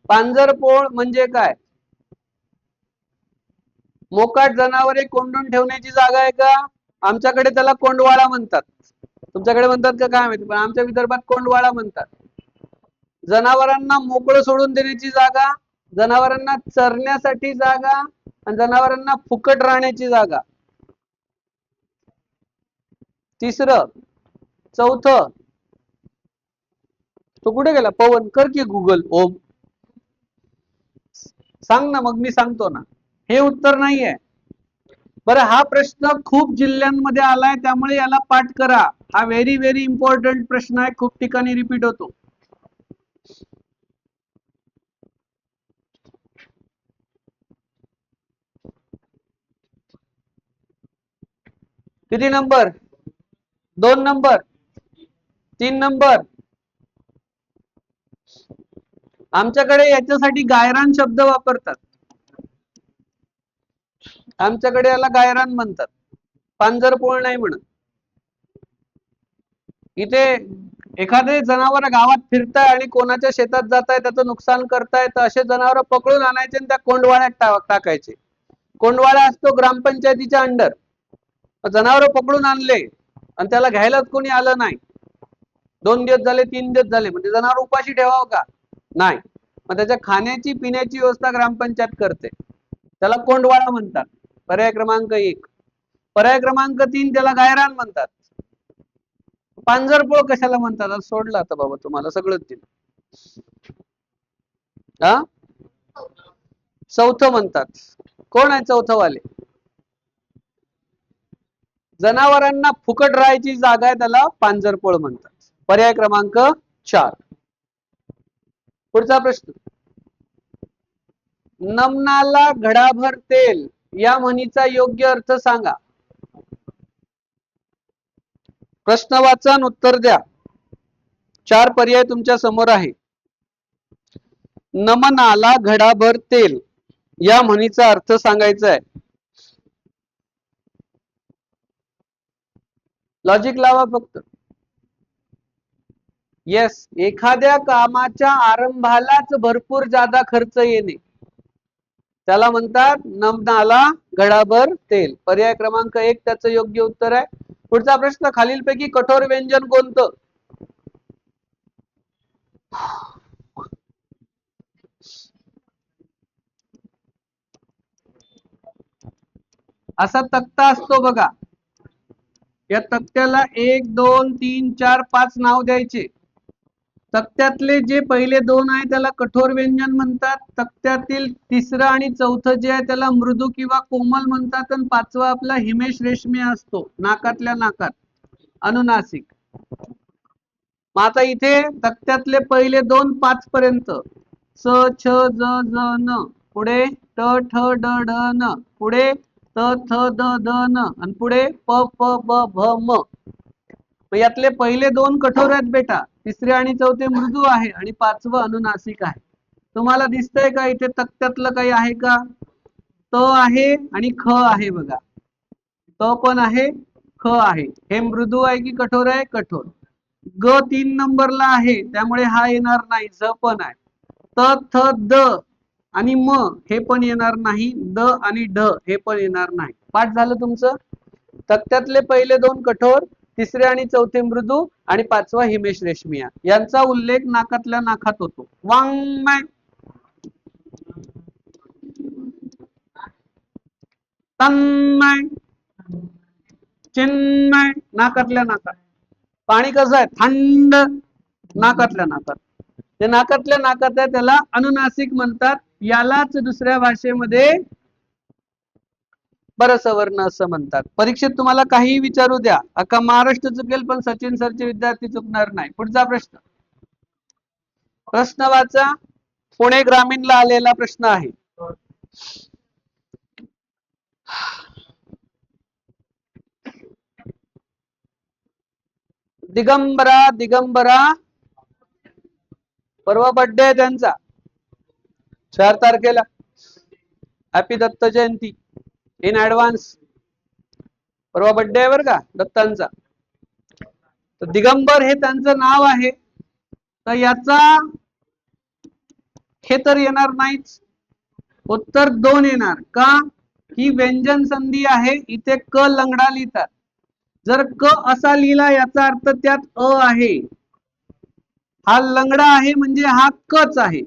Speaker 1: पांजरपोळ म्हणजे काय? मोकाट जनावरे कोंडून ठेवण्याची जागा आहे का? आमच्याकडे त्याला कोंडवाळा म्हणतात. तुमच्याकडे म्हणतात का काय माहिती, पण आमच्या विदर्भात कोंडवाळा म्हणतात. जनावरांना मोकळं सोडून देण्याची जागा, जनावरांना चरण्यासाठी जागा, आणि जनावरांना फुकट राहण्याची जागा. तिसरं, चौथं, तो कुठे गेला पवन? कर की गुगल. ओम सांग ना, मग मी सांगतो ना. हे उत्तर नाहीये. बरं, हा प्रश्न खूप जिल्ह्यांमध्ये आलाय, त्यामुळे याला पाठ करा. हा व्हेरी व्हेरी इम्पॉर्टंट प्रश्न आहे, खूप ठिकाणी रिपीट होतो. किती नंबर? 2 number, 3 number. आमच्याकडे याच्यासाठी गायरान शब्द वापरतात. आमच्याकडे याला गायरान म्हणतात, पांजरपोळ नाही म्हणत. इथे एखादे जनावर गावात फिरताय आणि कोणाच्या शेतात जात आहे, त्याचं नुकसान करताय, तर असे जनावर पकडून आणायचे आणि त्या कोंडवाळ्यात टाकायचे. कोंडवाळा असतो ग्रामपंचायतीच्या अंडर. जनावर पकडून आणले आणि त्याला घ्यायलाच कोणी आलं नाही, 2 दिवस झाले, 3 दिवस झाले, म्हणजे जनावर उपाशी ठेवावं का? नाही. मग त्याच्या खाण्याची पिण्याची व्यवस्था ग्रामपंचायत करते. त्याला कोंडवाळा म्हणतात. पर्याय क्रमांक 1. पर्याय क्रमांक 3, त्याला गायरान म्हणतात. पांजरपोळ कशाला म्हणतात? आज सोडलं आता बाबा, तुम्हाला सगळंच दिलं. हा, चौथं म्हणतात. कोण आहे चौथं वाले? जनावरांना फुकट राहायची जागा आहे, त्याला पांजरपोळ म्हणतात. पर्याय क्रमांक 4. पुढचा प्रश्न. नमनाला घडाभर तेल या म्हणीचा योग्य अर्थ सांगा. प्रश्न वाचा, उत्तर द्या. 4 पर्याय तुमच्या समोर आहे. नमनाला घडाभर तेल या म्हणीचा अर्थ सांगायचा आहे. लॉजिक लावा फक्त. येस, एखाद्या कामाच्या आरंभालाच भरपूर जादा खर्च येणे, त्याला म्हणतात नमनाला घडाभर तेल. पर्याय क्रमांक 1 त्याचं योग्य उत्तर आहे. पुढचा प्रश्न. खालीलपैकी कठोर व्यंजन कोणतं? असा तक्ता असतो बघा. या तक्त्याला 1 2 3 4 5 नाव द्यायचे. तक्त्यातले जे पहिले 2 आहे त्याला कठोर व्यंजन म्हणतात. तक्त्यातील तिसरं आणि चौथं जे आहे त्याला मृदू किंवा कोमल म्हणतात. आणि 5वा आपला हिमेश रेशमी असतो, नाकातल्या नाकात, अनुनासिक. मग आता इथे तक्त्यातले पहिले 2 5 पर्यंत स छ ज ज न, पुढे ट ठ ड ढ न, पुढे त थ द ध न, आणि पुढे प प ब भ म. यातले पहिले 2 कठोर आहेत बेटा, तिसरे आणि चौथे मृदू आहे, आणि 5वं अनुनासिक आहे. तुम्हाला दिसतंय का इथे तक्त्यातलं काही आहे का? त आहे आणि ख आहे बघा. त पण आहे, ख आहे. हे मृदू आहे की कठोर आहे? कठोर. ग 3 नंबरला आहे, त्यामुळे हा येणार नाही. ज पण आहे. त थ द आणि म हे पण येणार नाही. द आणि ढ हे पण येणार नाही. पाठ झालं तुमचं. तक्त्यातले पहिले 2 कठोर, तिसरे आणि चौथे मृदू, आणि 5वा हिमेश रेशमिया. यांचा उल्लेख नाकातल्या नाकात होतो. वाङ्मय, तन्मय, चिन्मय, नाकातल्या नाकात. पाणी कसं आहे? थंड, नाकातल्या नाकात. जे नाकातल्या नाकात आहे त्याला अनुनासिक म्हणतात. यालाच दुसऱ्या भाषेमध्ये परसवर्ण असं म्हणतात. परीक्षेत तुम्हाला काही विचारू द्या, अख्खा महाराष्ट्र चुकेल पण सचिन सरचे विद्यार्थी चुकणार नाही. पुढचा प्रश्न. प्रश्न वाचा. पुणे ग्रामीणला आलेला प्रश्न आहे. दिगंबरा, दिगंबरा, परवा बर्थडे आहे त्यांचा, 4 तारखेला. Happy Datta Jayanti in advance. परवा बर्थडे आहे बरं का दत्तांचा. तर दिगंबर हे त्यांचं नाव आहे. तर याचा हे तर येणार नाहीच. उत्तर 2 येणार. का? ही व्यंजन संधी आहे. इथे क लंगडा लिहितात. जर क असा लिहिला याचा अर्थ त्यात अ आहे. हा लंगडा आहे म्हणजे हा कच आहे.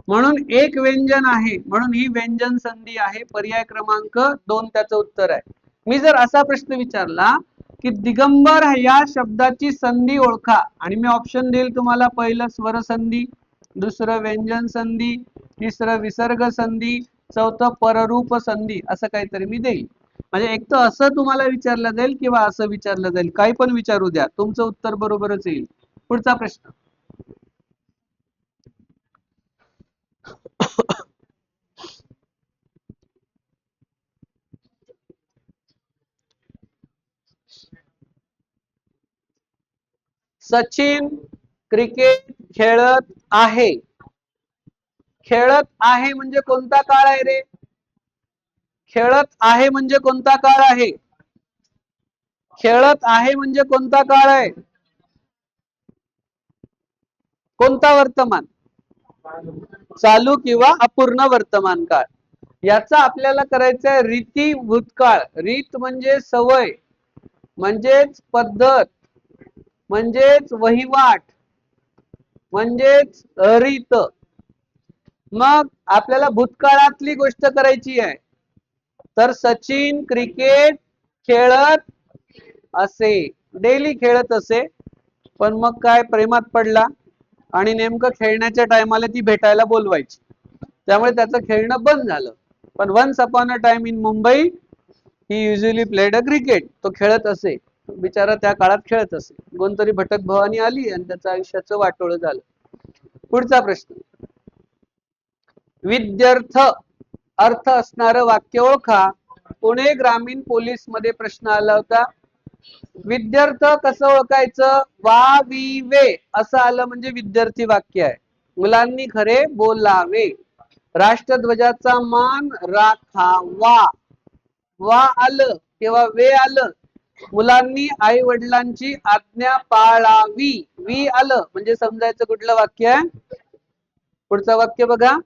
Speaker 1: म्हणून एक व्यंजन आहे, म्हणून ही व्यंजन संधी आहे. पर्याय क्रमांक 2 त्याचं उत्तर आहे. मी जर असा प्रश्न विचारला की दिगंबर या शब्दाची संधी ओळखा, आणि मी ऑप्शन देईल तुम्हाला. पहिलं स्वर संधी, दुसरं व्यंजन संधी, तिसरं विसर्ग संधी, चौथं पररूप संधी, असं काहीतरी मी देईल. म्हणजे एक तर असं तुम्हाला विचारलं जाईल किंवा असं विचारलं जाईल, काही पण विचारू द्या, तुमचं उत्तर बरोबरच येईल. पुढचा प्रश्न. सचिन क्रिकेट खेळत आहे. खेळत आहे म्हणजे कोणता काळ आहे रे? खेळत आहे म्हणजे कोणता काळ आहे? खेळत आहे म्हणजे कोणता काळ आहे? कोणता वर्तमान? चालू किंवा अपूर्ण वर्तमान काळ. याचा आपल्याला करायचं आहे रीती भूतकाळ. रीत म्हणजे सवय, म्हणजेच पद्धत, म्हणजेच वहिवाट, म्हणजेच रीत. मग आपल्याला भूतकाळातली गोष्ट करायची आहे. तर सचिन क्रिकेट खेळत असे, डेली खेळत असे, पण मग काय प्रेमात पडला आणि नेमकं खेळण्याच्या टायमाला ती भेटायला बोलवायची, त्यामुळे त्याचं खेळणं बंद झालं. पण once upon a time in Mumbai he usually played a cricket. तो खेळत असे, बिचारा त्या काळात खेळत असे. कोणतरी भटक भवानी आली आणि त्याचं आयुष्याचं वाटोळं झालं. पुढचा प्रश्न, विद्यार्थ अर्थ असणारं वाक्य ओळखा. पुणे ग्रामीण पोलीस मध्ये प्रश्न आला होता. विद्यार्थ कसं ओळखायचं? वा वी वे असं आलं म्हणजे विद्यार्थी वाक्य आहे. मुलांनी खरे बोलावे. राष्ट्रध्वजाचा मान राखावा. वा आलं किंवा वे आलं, मुलांनी आई वडिलांची आज्ञा पाळावी. वी आलं म्हणजे समजायचं कुठलं वाक्य आहे. पुढचं वाक्य बघा.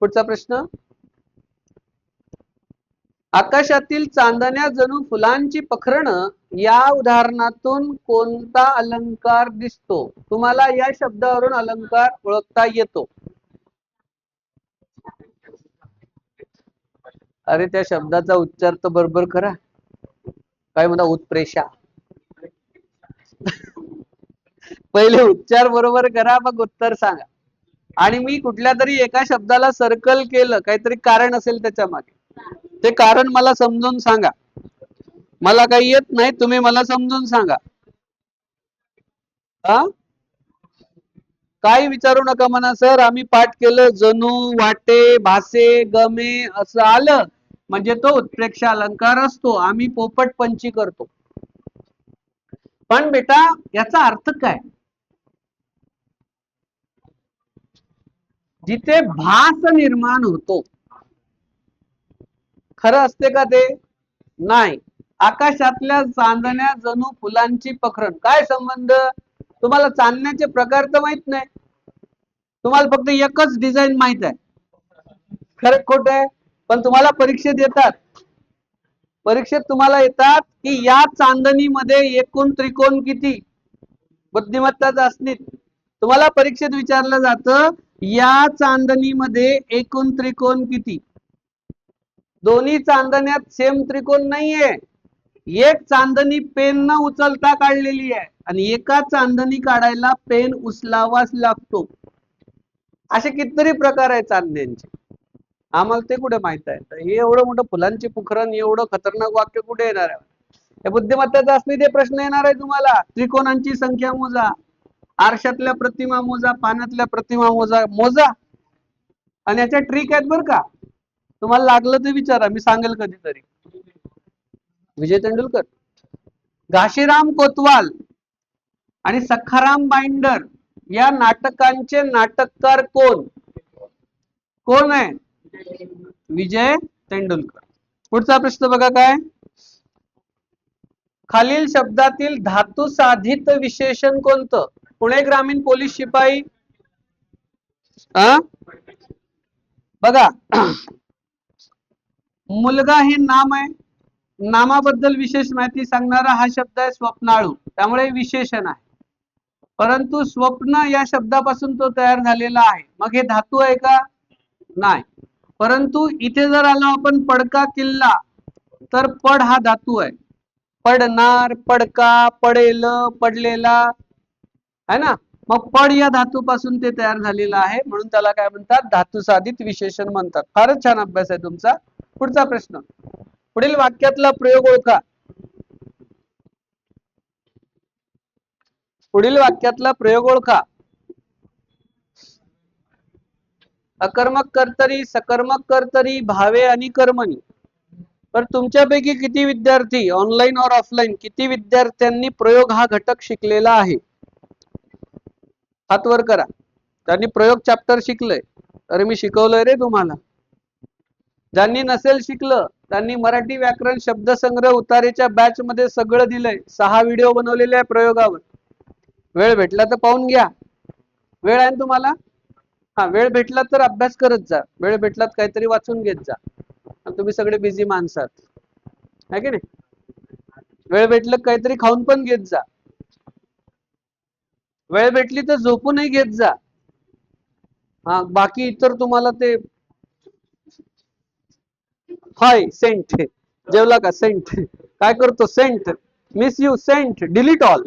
Speaker 1: पुढचा प्रश्न, आकाशातील चांदण्या जणू फुलांची पखरणं या उदाहरणातून कोणता अलंकार दिसतो? तुम्हाला या शब्दावरून अलंकार ओळखता येतो. अरे त्या शब्दाचा उच्चार तर बरोबर करा. काय म्हणता? उत्प्रेषा. पहिले उच्चार बरोबर करा, मग उत्तर सांगा. आणि मी कुठल्या तरी एका शब्दाला सर्कल केलं, काहीतरी कारण असेल त्याच्या मागे, ते कारण मला समजून सांगा. मला काही येत नाही, तुम्ही मला समजून सांगा. काही विचारू नका म्हणा सर आम्ही पाठ केलं, जणू, वाटे, भासे, गमे असं आलं म्हणजे तो उत्प्रेक्षा अलंकार असतो. आम्ही पोपट पंची करतो. पण बेटा याचा अर्थ काय? जिथे भास निर्माण होतो. खरं असते का ते? नाही. आकाशातल्या चांदण्या जणू फुलांची पखरण, काय संबंध? तुम्हाला चांदण्याचे प्रकार तर माहित नाही, तुम्हाला फक्त एकच डिझाईन माहित आहे. खरं खोट आहे? पण तुम्हाला परीक्षेत येतात. परीक्षेत तुम्हाला येतात की या चांदणीमध्ये एकूण त्रिकोण किती? बुद्धिमत्ता चाचणीत तुम्हाला परीक्षेत विचारलं जातं या चांदणीमध्ये एकूण त्रिकोण किती? दोन्ही चांदण्यात सेम त्रिकोण नाहीये. एक चांदणी पेन न उचलता काढलेली आहे आणि एका चांदणी काढायला पेन उचलावाच लागतो. असे कितीतरी प्रकार आहेत चांदण्यांचे, आम्हाला ते कुठे माहित आहे? हे एवढं मोठं फुलांचे पुखरण, एवढं खतरनाक वाक्य कुठे येणार आहे? या बुद्धिमत्ता चाचणी ते प्रश्न येणार आहे तुम्हाला. त्रिकोणांची संख्या मोजा, आरशातल्या प्रतिमा मोजा, पाण्यातल्या प्रतिमा मोजा, मोजा. आणि याच्या ट्रिक आहेत बरं का, तुम्हाला लागलं ते विचारा, मी सांगेल कधीतरी. विजय तेंडुलकर, घाशीराम कोतवाल आणि सखाराम बाइंडर या नाटकांचे नाटककार कोण? कोण आहे? विजय तेंडुलकर. पुढचा प्रश्न बघा काय, खालील शब्दातील धातू साधित विशेषण कोणतं? पुणे ग्रामीण पोलीस शिपाई. बघा मुलगा हे नाम आहे, नामाबद्दल विशेष माहिती सांगणारा हा शब्द आहे स्वप्नाळू, त्यामुळे विशेषण आहे. परंतु स्वप्न या शब्दापासून तो तयार झालेला आहे, मग हे धातू आहे का? नाही. परंतु इथे जर आलो आपण पडका किल्ला, तर पड हा धातू आहे. पडणार, पडका, पडेल, पडलेला है ना. मग पड या धातूपासून ते तयार झालेलं आहे, म्हणून त्याला काय म्हणतात? धातू साधित विशेषण म्हणतात. फारच छान अभ्यास आहे तुमचा. पुढचा प्रश्न, पुढील वाक्यातला प्रयोग ओळखा. पुढील वाक्यातला प्रयोग ओळखा. अकर्मक कर्तरी, सकर्मक कर्तरी, भावे आणि कर्मणी. तर तुमच्यापैकी किती विद्यार्थी ऑनलाईन और ऑफलाईन, किती विद्यार्थ्यांनी प्रयोग हा घटक शिकलेला आहे? हात वर करा. त्यांनी प्रयोग चॅप्टर शिकलंय. अरे मी शिकवलंय रे तुम्हाला. ज्यांनी नसेल शिकलं त्यांनी मराठी व्याकरण शब्दसंग्रह उतारेच्या बॅच मध्ये सगळं दिलंय. 6 व्हिडिओ बनवलेले आहे प्रयोगावर. वेळ भेटला तर पाहून घ्या. वेळ आहे ना तुम्हाला? हा, वेळ भेटला तर अभ्यास करत जा, वेळ भेटलात काहीतरी वाचून घेत जा. तुम्ही सगळे बिझी माणसात आहे की नाही? वेळ भेटलं काहीतरी खाऊन पण घेत जा. वेळ भेटली तर झोपूनही घेत जा. हा, बाकी इतर तुम्हाला ते हाय सेंट, जेवला का सेंट, काय करतो sent, miss you sent, delete all.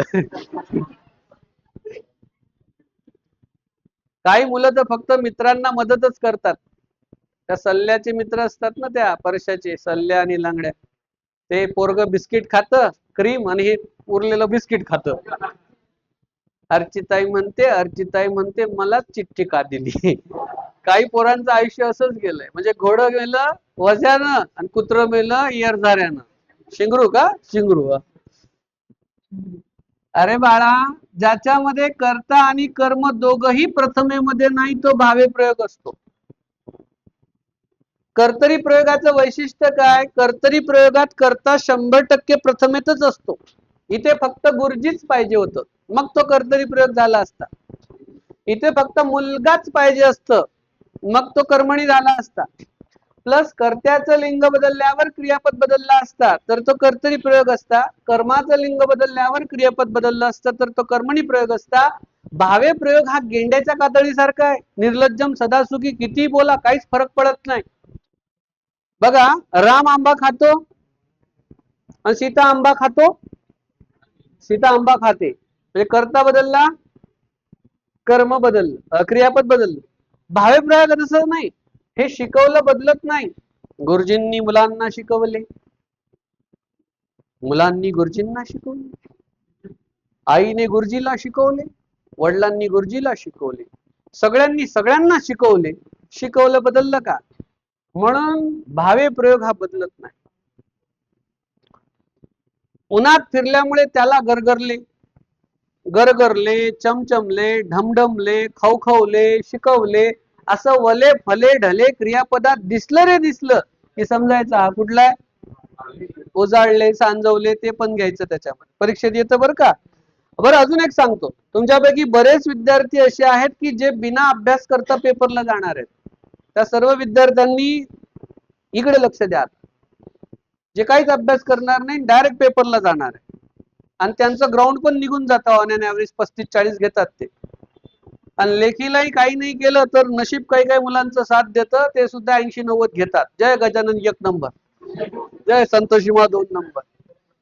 Speaker 1: काही मुलं तर फक्त मित्रांना मदतच करतात. त्या सल्ल्याचे मित्र असतात ना, त्या परशाचे सल्ल्या आणि लंगड्या. ते पोरग बिस्किट खातं क्रीम आणि हे उरलेलं बिस्किट खातं. अर्चिताई म्हणते मला चिठ्ठी का दिली. काही पोरांचं आयुष्य असंच गेलंय. म्हणजे घोडं गेलं वज्यानं आणि कुत्रं मेलं येरझाऱ्यानं. शिंगरू का शिंगरू. अरे बाळा, ज्याच्यामध्ये कर्ता आणि कर्म दोघही प्रथमेमध्ये नाही तो भावे प्रयोग असतो. कर्तरी प्रयोगाचं वैशिष्ट्य काय? कर्तरी प्रयोगात कर्ता 100% प्रथमेतच असतो. इथे फक्त गुरुजीच पाहिजे होतं, मग तो कर्तरी प्रयोग झाला असता. इथे फक्त मुलगाच पाहिजे असतं, मग तो कर्मणी झाला असता. प्लस कर्त्याचं लिंग बदलल्यावर क्रियापद बदलला असता तर तो कर्तरी प्रयोग असता. कर्माचं लिंग बदलल्यावर क्रियापद बदललं असतं तर तो कर्मणी प्रयोग असता. भावे प्रयोग हा गेंड्याच्या कातळीसारखा आहे. निर्लज्जम सदासुखी किती बोला, काहीच फरक पडत नाही. बघा, राम आंबा खातो आणि सीता आंबा खातो. सीता आंबा खाते म्हणजे कर्ता बदलला, कर्म बदललं, क्रियापद बदललं. भावे प्रयोग तसं नाही, हे शिकवलं बदलत नाही. गुरुजींनी मुलांना शिकवले, मुलांनी गुरुजींना शिकवले, आईने गुरुजीला शिकवले, वडिलांनी गुरुजीला शिकवले, सगळ्यांनी सगळ्यांना शिकवले. शिकवलं बदललं का? म्हणून भावे प्रयोग हा बदलत नाही. उन्हात फिरल्यामुळे त्याला गरगरले, चमचमले, ढमढमले, खवखवले, शिकवले, असं वले फले ढले क्रियापदात दिसलं रे दिसलं की समजायचं हा कुठला आहे. उजाळले, सांजवले ते पण घ्यायचं त्याच्यामध्ये, परीक्षेत येतं बरं का. बरं, अजून एक सांगतो, तुमच्यापैकी बरेच विद्यार्थी असे आहेत की जे बिना अभ्यास करता पेपरला जाणार आहेत. त्या सर्व विद्यार्थ्यांनी इकडे लक्ष द्या. जे काहीच अभ्यास करणार नाही, डायरेक्ट पेपरला जाणार आहे आणि त्यांचं ग्राउंड पण निघून जातं. ऑन एन ऍव्हरेज 35-40 घेतात ते. आणि लेखीलाही काही नाही केलं तर नशीब काही काही मुलांचं साथ देतं, ते सुद्धा 80-90 घेतात. जय गजानन 1 नंबर, जय संतोषीमा 2 नंबर,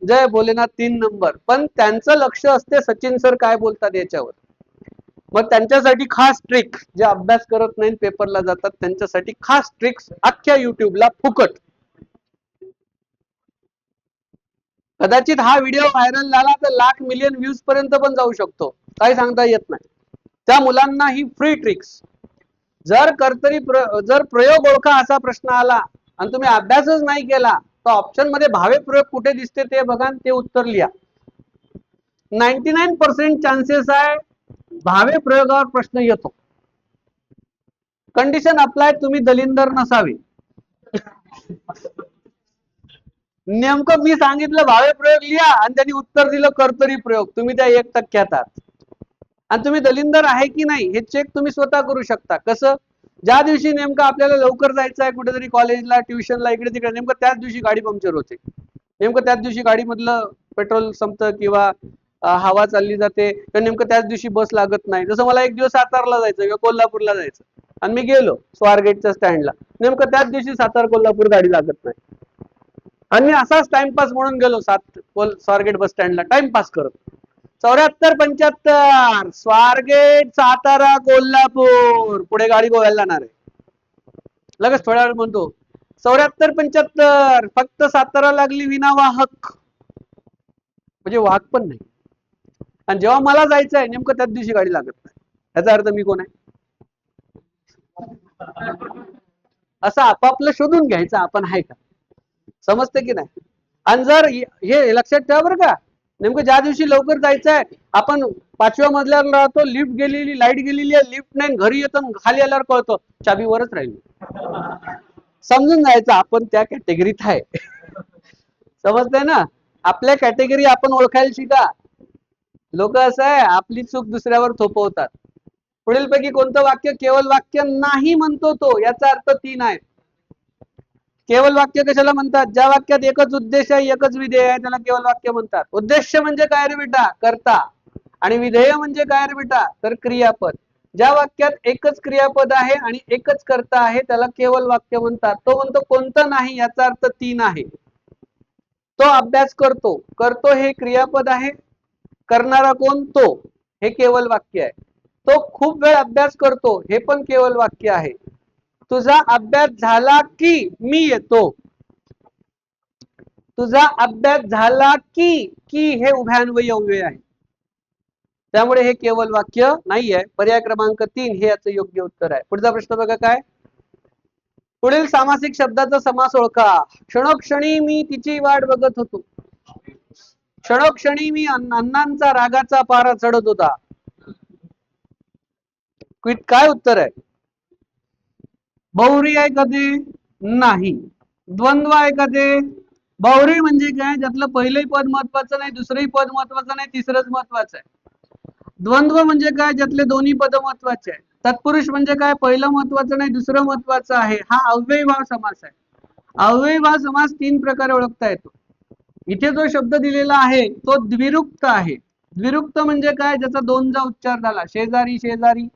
Speaker 1: जय भोलेनाथ 3 नंबर. पण त्यांचं लक्ष असते सचिन सर काय बोलतात याच्यावर. मग त्यांच्यासाठी खास ट्रिक, जे अभ्यास करत नाही पेपरला जातात त्यांच्यासाठी खास ट्रिक्स अख्ख्या युट्यूबला फुकट. कदाचित हा व्हिडिओ व्हायरल झाला तर लाख मिलियन व्ह्यूज पर्यंत पण जाऊ शकतो, काही सांगता येत नाही. त्या मुलांना ही फ्री ट्रिक्स. जर प्रयोग ओळखा असा प्रश्न आला आणि तुम्ही अभ्यासच नाही केला तर ऑप्शन मध्ये भावे प्रयोग कुठे दिसते ते बघा, ते उत्तर लिहा. 99% चान्सेस आहे भावे प्रयोगावर प्रश्न येतो. कंडिशन अप्लाय, तुम्ही दलिंदर नसावे. नेमकं मी सांगितलं भावे प्रयोग लिहा आणि त्यांनी उत्तर दिलं कर्तरी प्रयोग, तुम्ही त्या 1% आहात. आणि तुम्ही दलिंदर आहे की नाही हे चेक तुम्ही स्वतः करू शकता. कसं? ज्या दिवशी नेमकं आपल्याला लवकर जायचं आहे कुठेतरी कॉलेजला, ट्युशनला, इकडे तिकडे, नेमकं त्याच दिवशी गाडी पंक्चर होते, नेमकं त्याच दिवशी गाडीमधलं पेट्रोल संपतं किंवा हवा चालली जाते, तर नेमकं त्याच दिवशी बस लागत नाही. जसं मला एक दिवस सातारला जायचं किंवा कोल्हापूरला जायचं आणि मी गेलो स्वारगेटच्या स्टँडला, नेमकं त्याच दिवशी सातारा कोल्हापूर गाडी लागत नाही आणि मी असाच टाइमपास म्हणून गेलो स्वारगेट बस स्टँडला टाइमपास करत. 74-75 स्वारगेट सातारा कोल्हापूर, पुढे गाडी गोव्याला जाणार आहे. लगेच थोड्या वेळ म्हणतो 74-75 फक्त सातारा लागली विना वाहक, म्हणजे वाहक पण नाही. आणि जेव्हा मला जायचं आहे नेमकं त्याच दिवशी गाडी लागत नाही, याचा अर्थ मी कोण आहे? असं आपापलं शोधून घ्यायचं आपण आहे का, समजते की नाही. आणि जर हे लक्षात ठेवा बरं का, नेमकं ज्या दिवशी लवकर जायचं आहे, आपण 5व्या मजल्यावर राहतो, लिफ्ट गेलेली, लाईट गेलेली आहे, लिफ्ट नाही, घरी येतो, खाली आल्यावर कळतो चाबी वरच राहिली, समजून जायचं आपण त्या कॅटेगरीत आहे. समजतंय ना. आपल्या कॅटेगरी आपण ओळखायला शिका. लोक असं आहे आपली चूक दुसऱ्यावर थोपवतात. पुढीलपैकी कोणतं वाक्य केवल वाक्य नाही म्हणतो तो? याचा अर्थ 3 आहे. केवल वाक्य कशाला म्हणतात? ज्या वाक्यात एकच उद्देश आहे, एकच विधेय आहे, त्याला केवल वाक्य म्हणतात. उद्देश म्हणजे काय रे बेटा? कर्ता. आणि विधेय म्हणजे काय रे बेटा? तर क्रियापद. ज्या वाक्यात एकच क्रियापद आहे आणि एकच कर्ता आहे त्याला केवल वाक्य म्हणतात. तो म्हणतो कोणतं नाही, याचा अर्थ 3 आहे. तो अभ्यास करतो. करतो हे क्रियापद आहे, करणारा कोण? तो. हे केवल वाक्य आहे. तो खूप वेळ अभ्यास करतो, हे पण केवल वाक्य आहे. तुझा अभ्यास झाला की मी येतो. तुझा अभ्यास झाला की हे उभयान्वयी अव्यय आहे, त्यामुळे हे केवल वाक्य नाहीये. पर्याय क्रमांक 3 हे याचं योग्य उत्तर आहे. पुढचा प्रश्न बघा काय. पुढील सामासिक शब्दाचा समास ओळखा. क्षणोक्षणी मी तिची वाट बघत होतो. क्षणोक्षणी मी अण्णांचा रागाचा पारा चढत होता. काय उत्तर आहे? बहुरी आहे का ते? नाही. द्वंद्व आहे का ते? बहुरी म्हणजे काय? ज्यातलं पहिलंही पद महत्वाचं नाही, दुसरंही पद महत्वाचं नाही, तिसरंच महत्वाचं आहे. द्वंद्व म्हणजे काय? ज्यातले दोन्ही पद महत्वाचे आहे. तत्पुरुष म्हणजे काय? पहिलं महत्वाचं नाही, दुसरं महत्वाचं आहे. हा अव्ययीभाव समास आहे. अव्ययीभाव समास 3 प्रकारे ओळखता येतो. इथे जो शब्द दिलेला आहे तो द्विरुक्त आहे. द्विरुक्त म्हणजे काय? ज्याचा दोनदा उच्चार झाला. शेजारी शेजारी,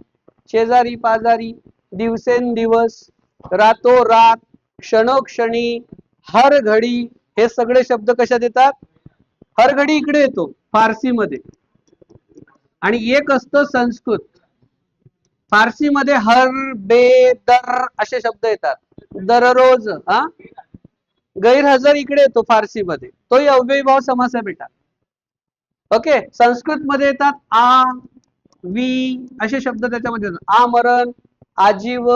Speaker 1: शेजारी पाजारी, दिवसेंदिवस, रातोरात, क्षणोक्षणी, हर घडी, हे सगळे शब्द कशात येतात? हर घडी इकडे येतो फारसी मध्ये. आणि एक असतो संस्कृत. फारसी मध्ये हर, बे, दर असे शब्द येतात. दररोज, गैरहजर इकडे येतो फारसी मध्ये. तोही अव्ययीभाव समास आहे बेटा. ओके. संस्कृत मध्ये येतात आ, वी असे शब्द त्याच्यामध्ये येतात. आमरण, आजीव,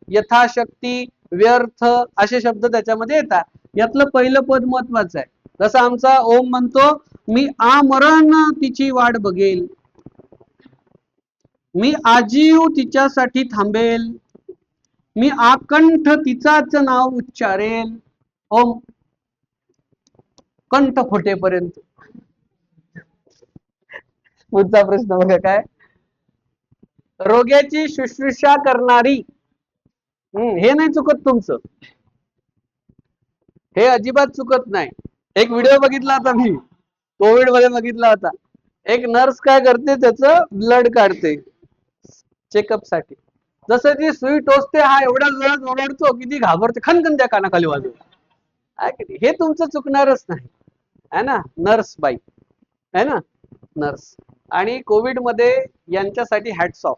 Speaker 1: यथाशक्ती, व्यर्थ असे शब्द त्याच्यामध्ये येतात. यातलं पहिलं पद महत्वाचं आहे. जसं आमचा ओम म्हणतो, मी आमरण तिची वाट बघेल, मी आजीव तिच्यासाठी थांबेल, मी आकंठ तिचाच नाव उच्चारेल. ओम कंठ फुटेपर्यंत. पुढचा प्रश्न बघा काय. रोग्याची शुश्रूषा करणारी. हे नाही चुकत तुमचं, हे अजिबात चुकत नाही. एक व्हिडिओ बघितला होता मी, कोविड मध्ये बघितला होता. एक नर्स काय करते, त्याचं ब्लड काढते चेकअप साठी. जसं ती सुई टोचते, हा एवढ्या जोरात ओरडतो की ती घाबरते, खनखन त्या कानाखाली वाजवतो. हे तुमचं चुकणारच नाही, है ना. नर्स बाई है ना, नर्स. आणि कोविड मध्ये यांच्यासाठी हॅट्स ऑफ.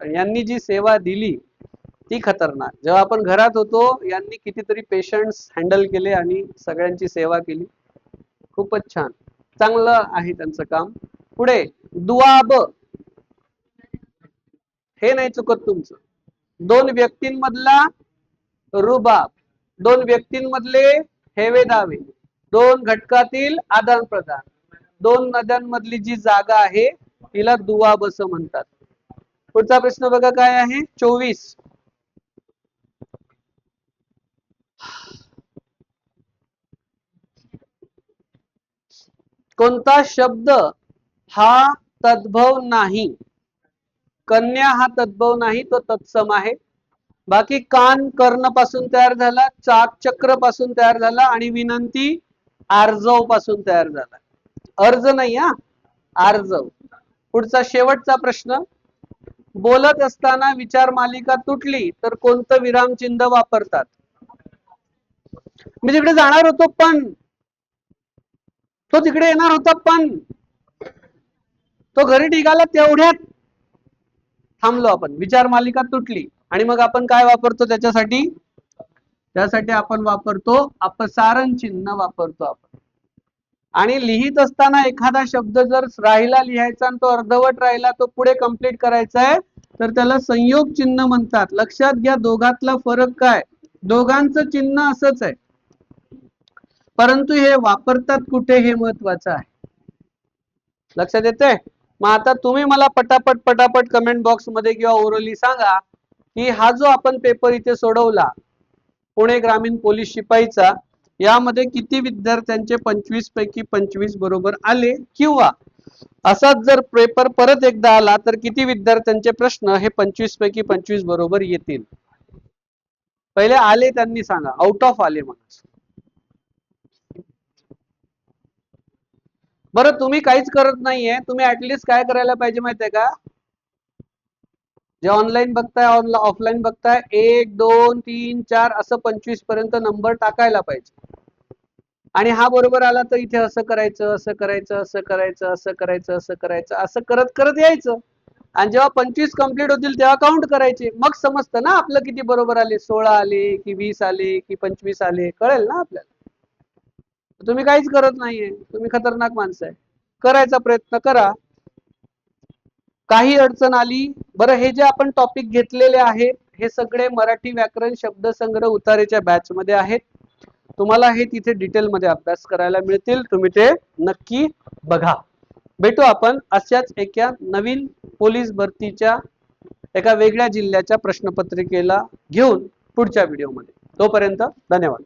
Speaker 1: यांनी जी सेवा दिली ती खतरनाक. जेव्हा आपण घरात होतो, यांनी कितीतरी पेशंट्स हँडल केले आणि सगळ्यांची सेवा केली. खूपच छान, चांगलं आहे त्यांचं काम. पुढे दुआब, हे नाही चुकत तुमचं. दोन व्यक्तींमधला रुबाब, दोन व्यक्तींमधले हेवे दावे, दोन घटकातील आदान प्रदान, दोन नद्यांमधली जी जागा आहे तिला दुआब असं म्हणतात. पुढचा प्रश्न बघा काय आहे. 24. कोणता शब्द हा तद्भव नाही? कन्या हा तद्भव नाही, तो तत्सम आहे. बाकी कान कर्ण पासून तयार झाला, चाक चक्र पासून तयार झाला आणि विनंती आर्जव पासून तयार झाला. अर्ज नाही, आर्जव. पुढचा शेवटचा प्रश्न. बोलत असताना विचार मालिका तुटली तर कोणतं विरामचिन्ह वापरतात? मी तिकडे जाणार होतो पण, तो तिकडे येणार होता पण, तो घरी निघाला तेवढ्यात थांबलो आपण. विचार मालिका तुटली आणि मग आपण काय वापरतो त्याच्यासाठी? त्यासाठी आपण वापरतो अपसारण चिन्ह वापरतो आपण. आणि लिहित असताना एखादा शब्द जर राहिला लिहायचा आणि तो अर्धवट राहिला, तो पुढे कंप्लीट करायचा आहे, तर त्याला संयोग चिन्ह म्हणतात. लक्षात घ्या दोघातला फरक काय. दोघांचं चिन्ह असंच आहे, परंतु हे वापरतात कुठे हे महत्वाचं आहे. लक्षात येतंय? मग आता तुम्ही मला पटापट पटापट कमेंट बॉक्स मध्ये किंवा ओरली सांगा की हा जो आपण पेपर इथे सोडवला पुणे ग्रामीण पोलीस शिपाईचा, यामध्ये किती विद्यार्थ्यांचे 25 पैकी 25 बरोबर आले, किंवा असाच जर पेपर परत एकदा आला तर किती विद्यार्थ्यांचे प्रश्न हे 25 पैकी 25 बरोबर येतील? पहिले आले त्यांनी सांगा, आउट ऑफ आले म्हणा. बरं तुम्ही काहीच करत नाहीये, तुम्ही ऍटलिस्ट काय करायला पाहिजे माहितीये का? जे ऑनलाईन बघताय ऑफलाईन बघताय 1 2 3 4 असं 25 पर्यंत नंबर टाकायला पाहिजे. आणि हा बरोबर आला तर इथे असं करायचं, असं करायचं, असं करायचं, असं करायचं, असं करायचं, असं करत करत यायचं. आणि जेव्हा 25 कंप्लीट होतील तेव्हा काउंट करायचे, मग समजतं ना आपलं किती बरोबर आले, 16 आले की 20 आले की 25 आले, कळेल ना आपल्याला. तुम्ही काहीच करत नाहीये, तुम्ही खतरनाक माणसं आहे. करायचा प्रयत्न करा. काही अडचण आली, बरं हे जे आपण टॉपिक घेतलेले आहेत हे सगळे मराठी व्याकरण शब्दसंग्रह उतारेच्या बॅच मध्ये आहेत. तुम्हाला हे तिथे डिटेल मध्ये अभ्यास करायला मिळतील, तुम्ही ते नक्की बघा. भेटू आपण अशाच एका नवीन पोलीस भरतीच्या एका वेगळ्या जिल्ह्याच्या प्रश्नपत्रिकेला घेऊन पुढच्या व्हिडिओमध्ये. तोपर्यंत धन्यवाद.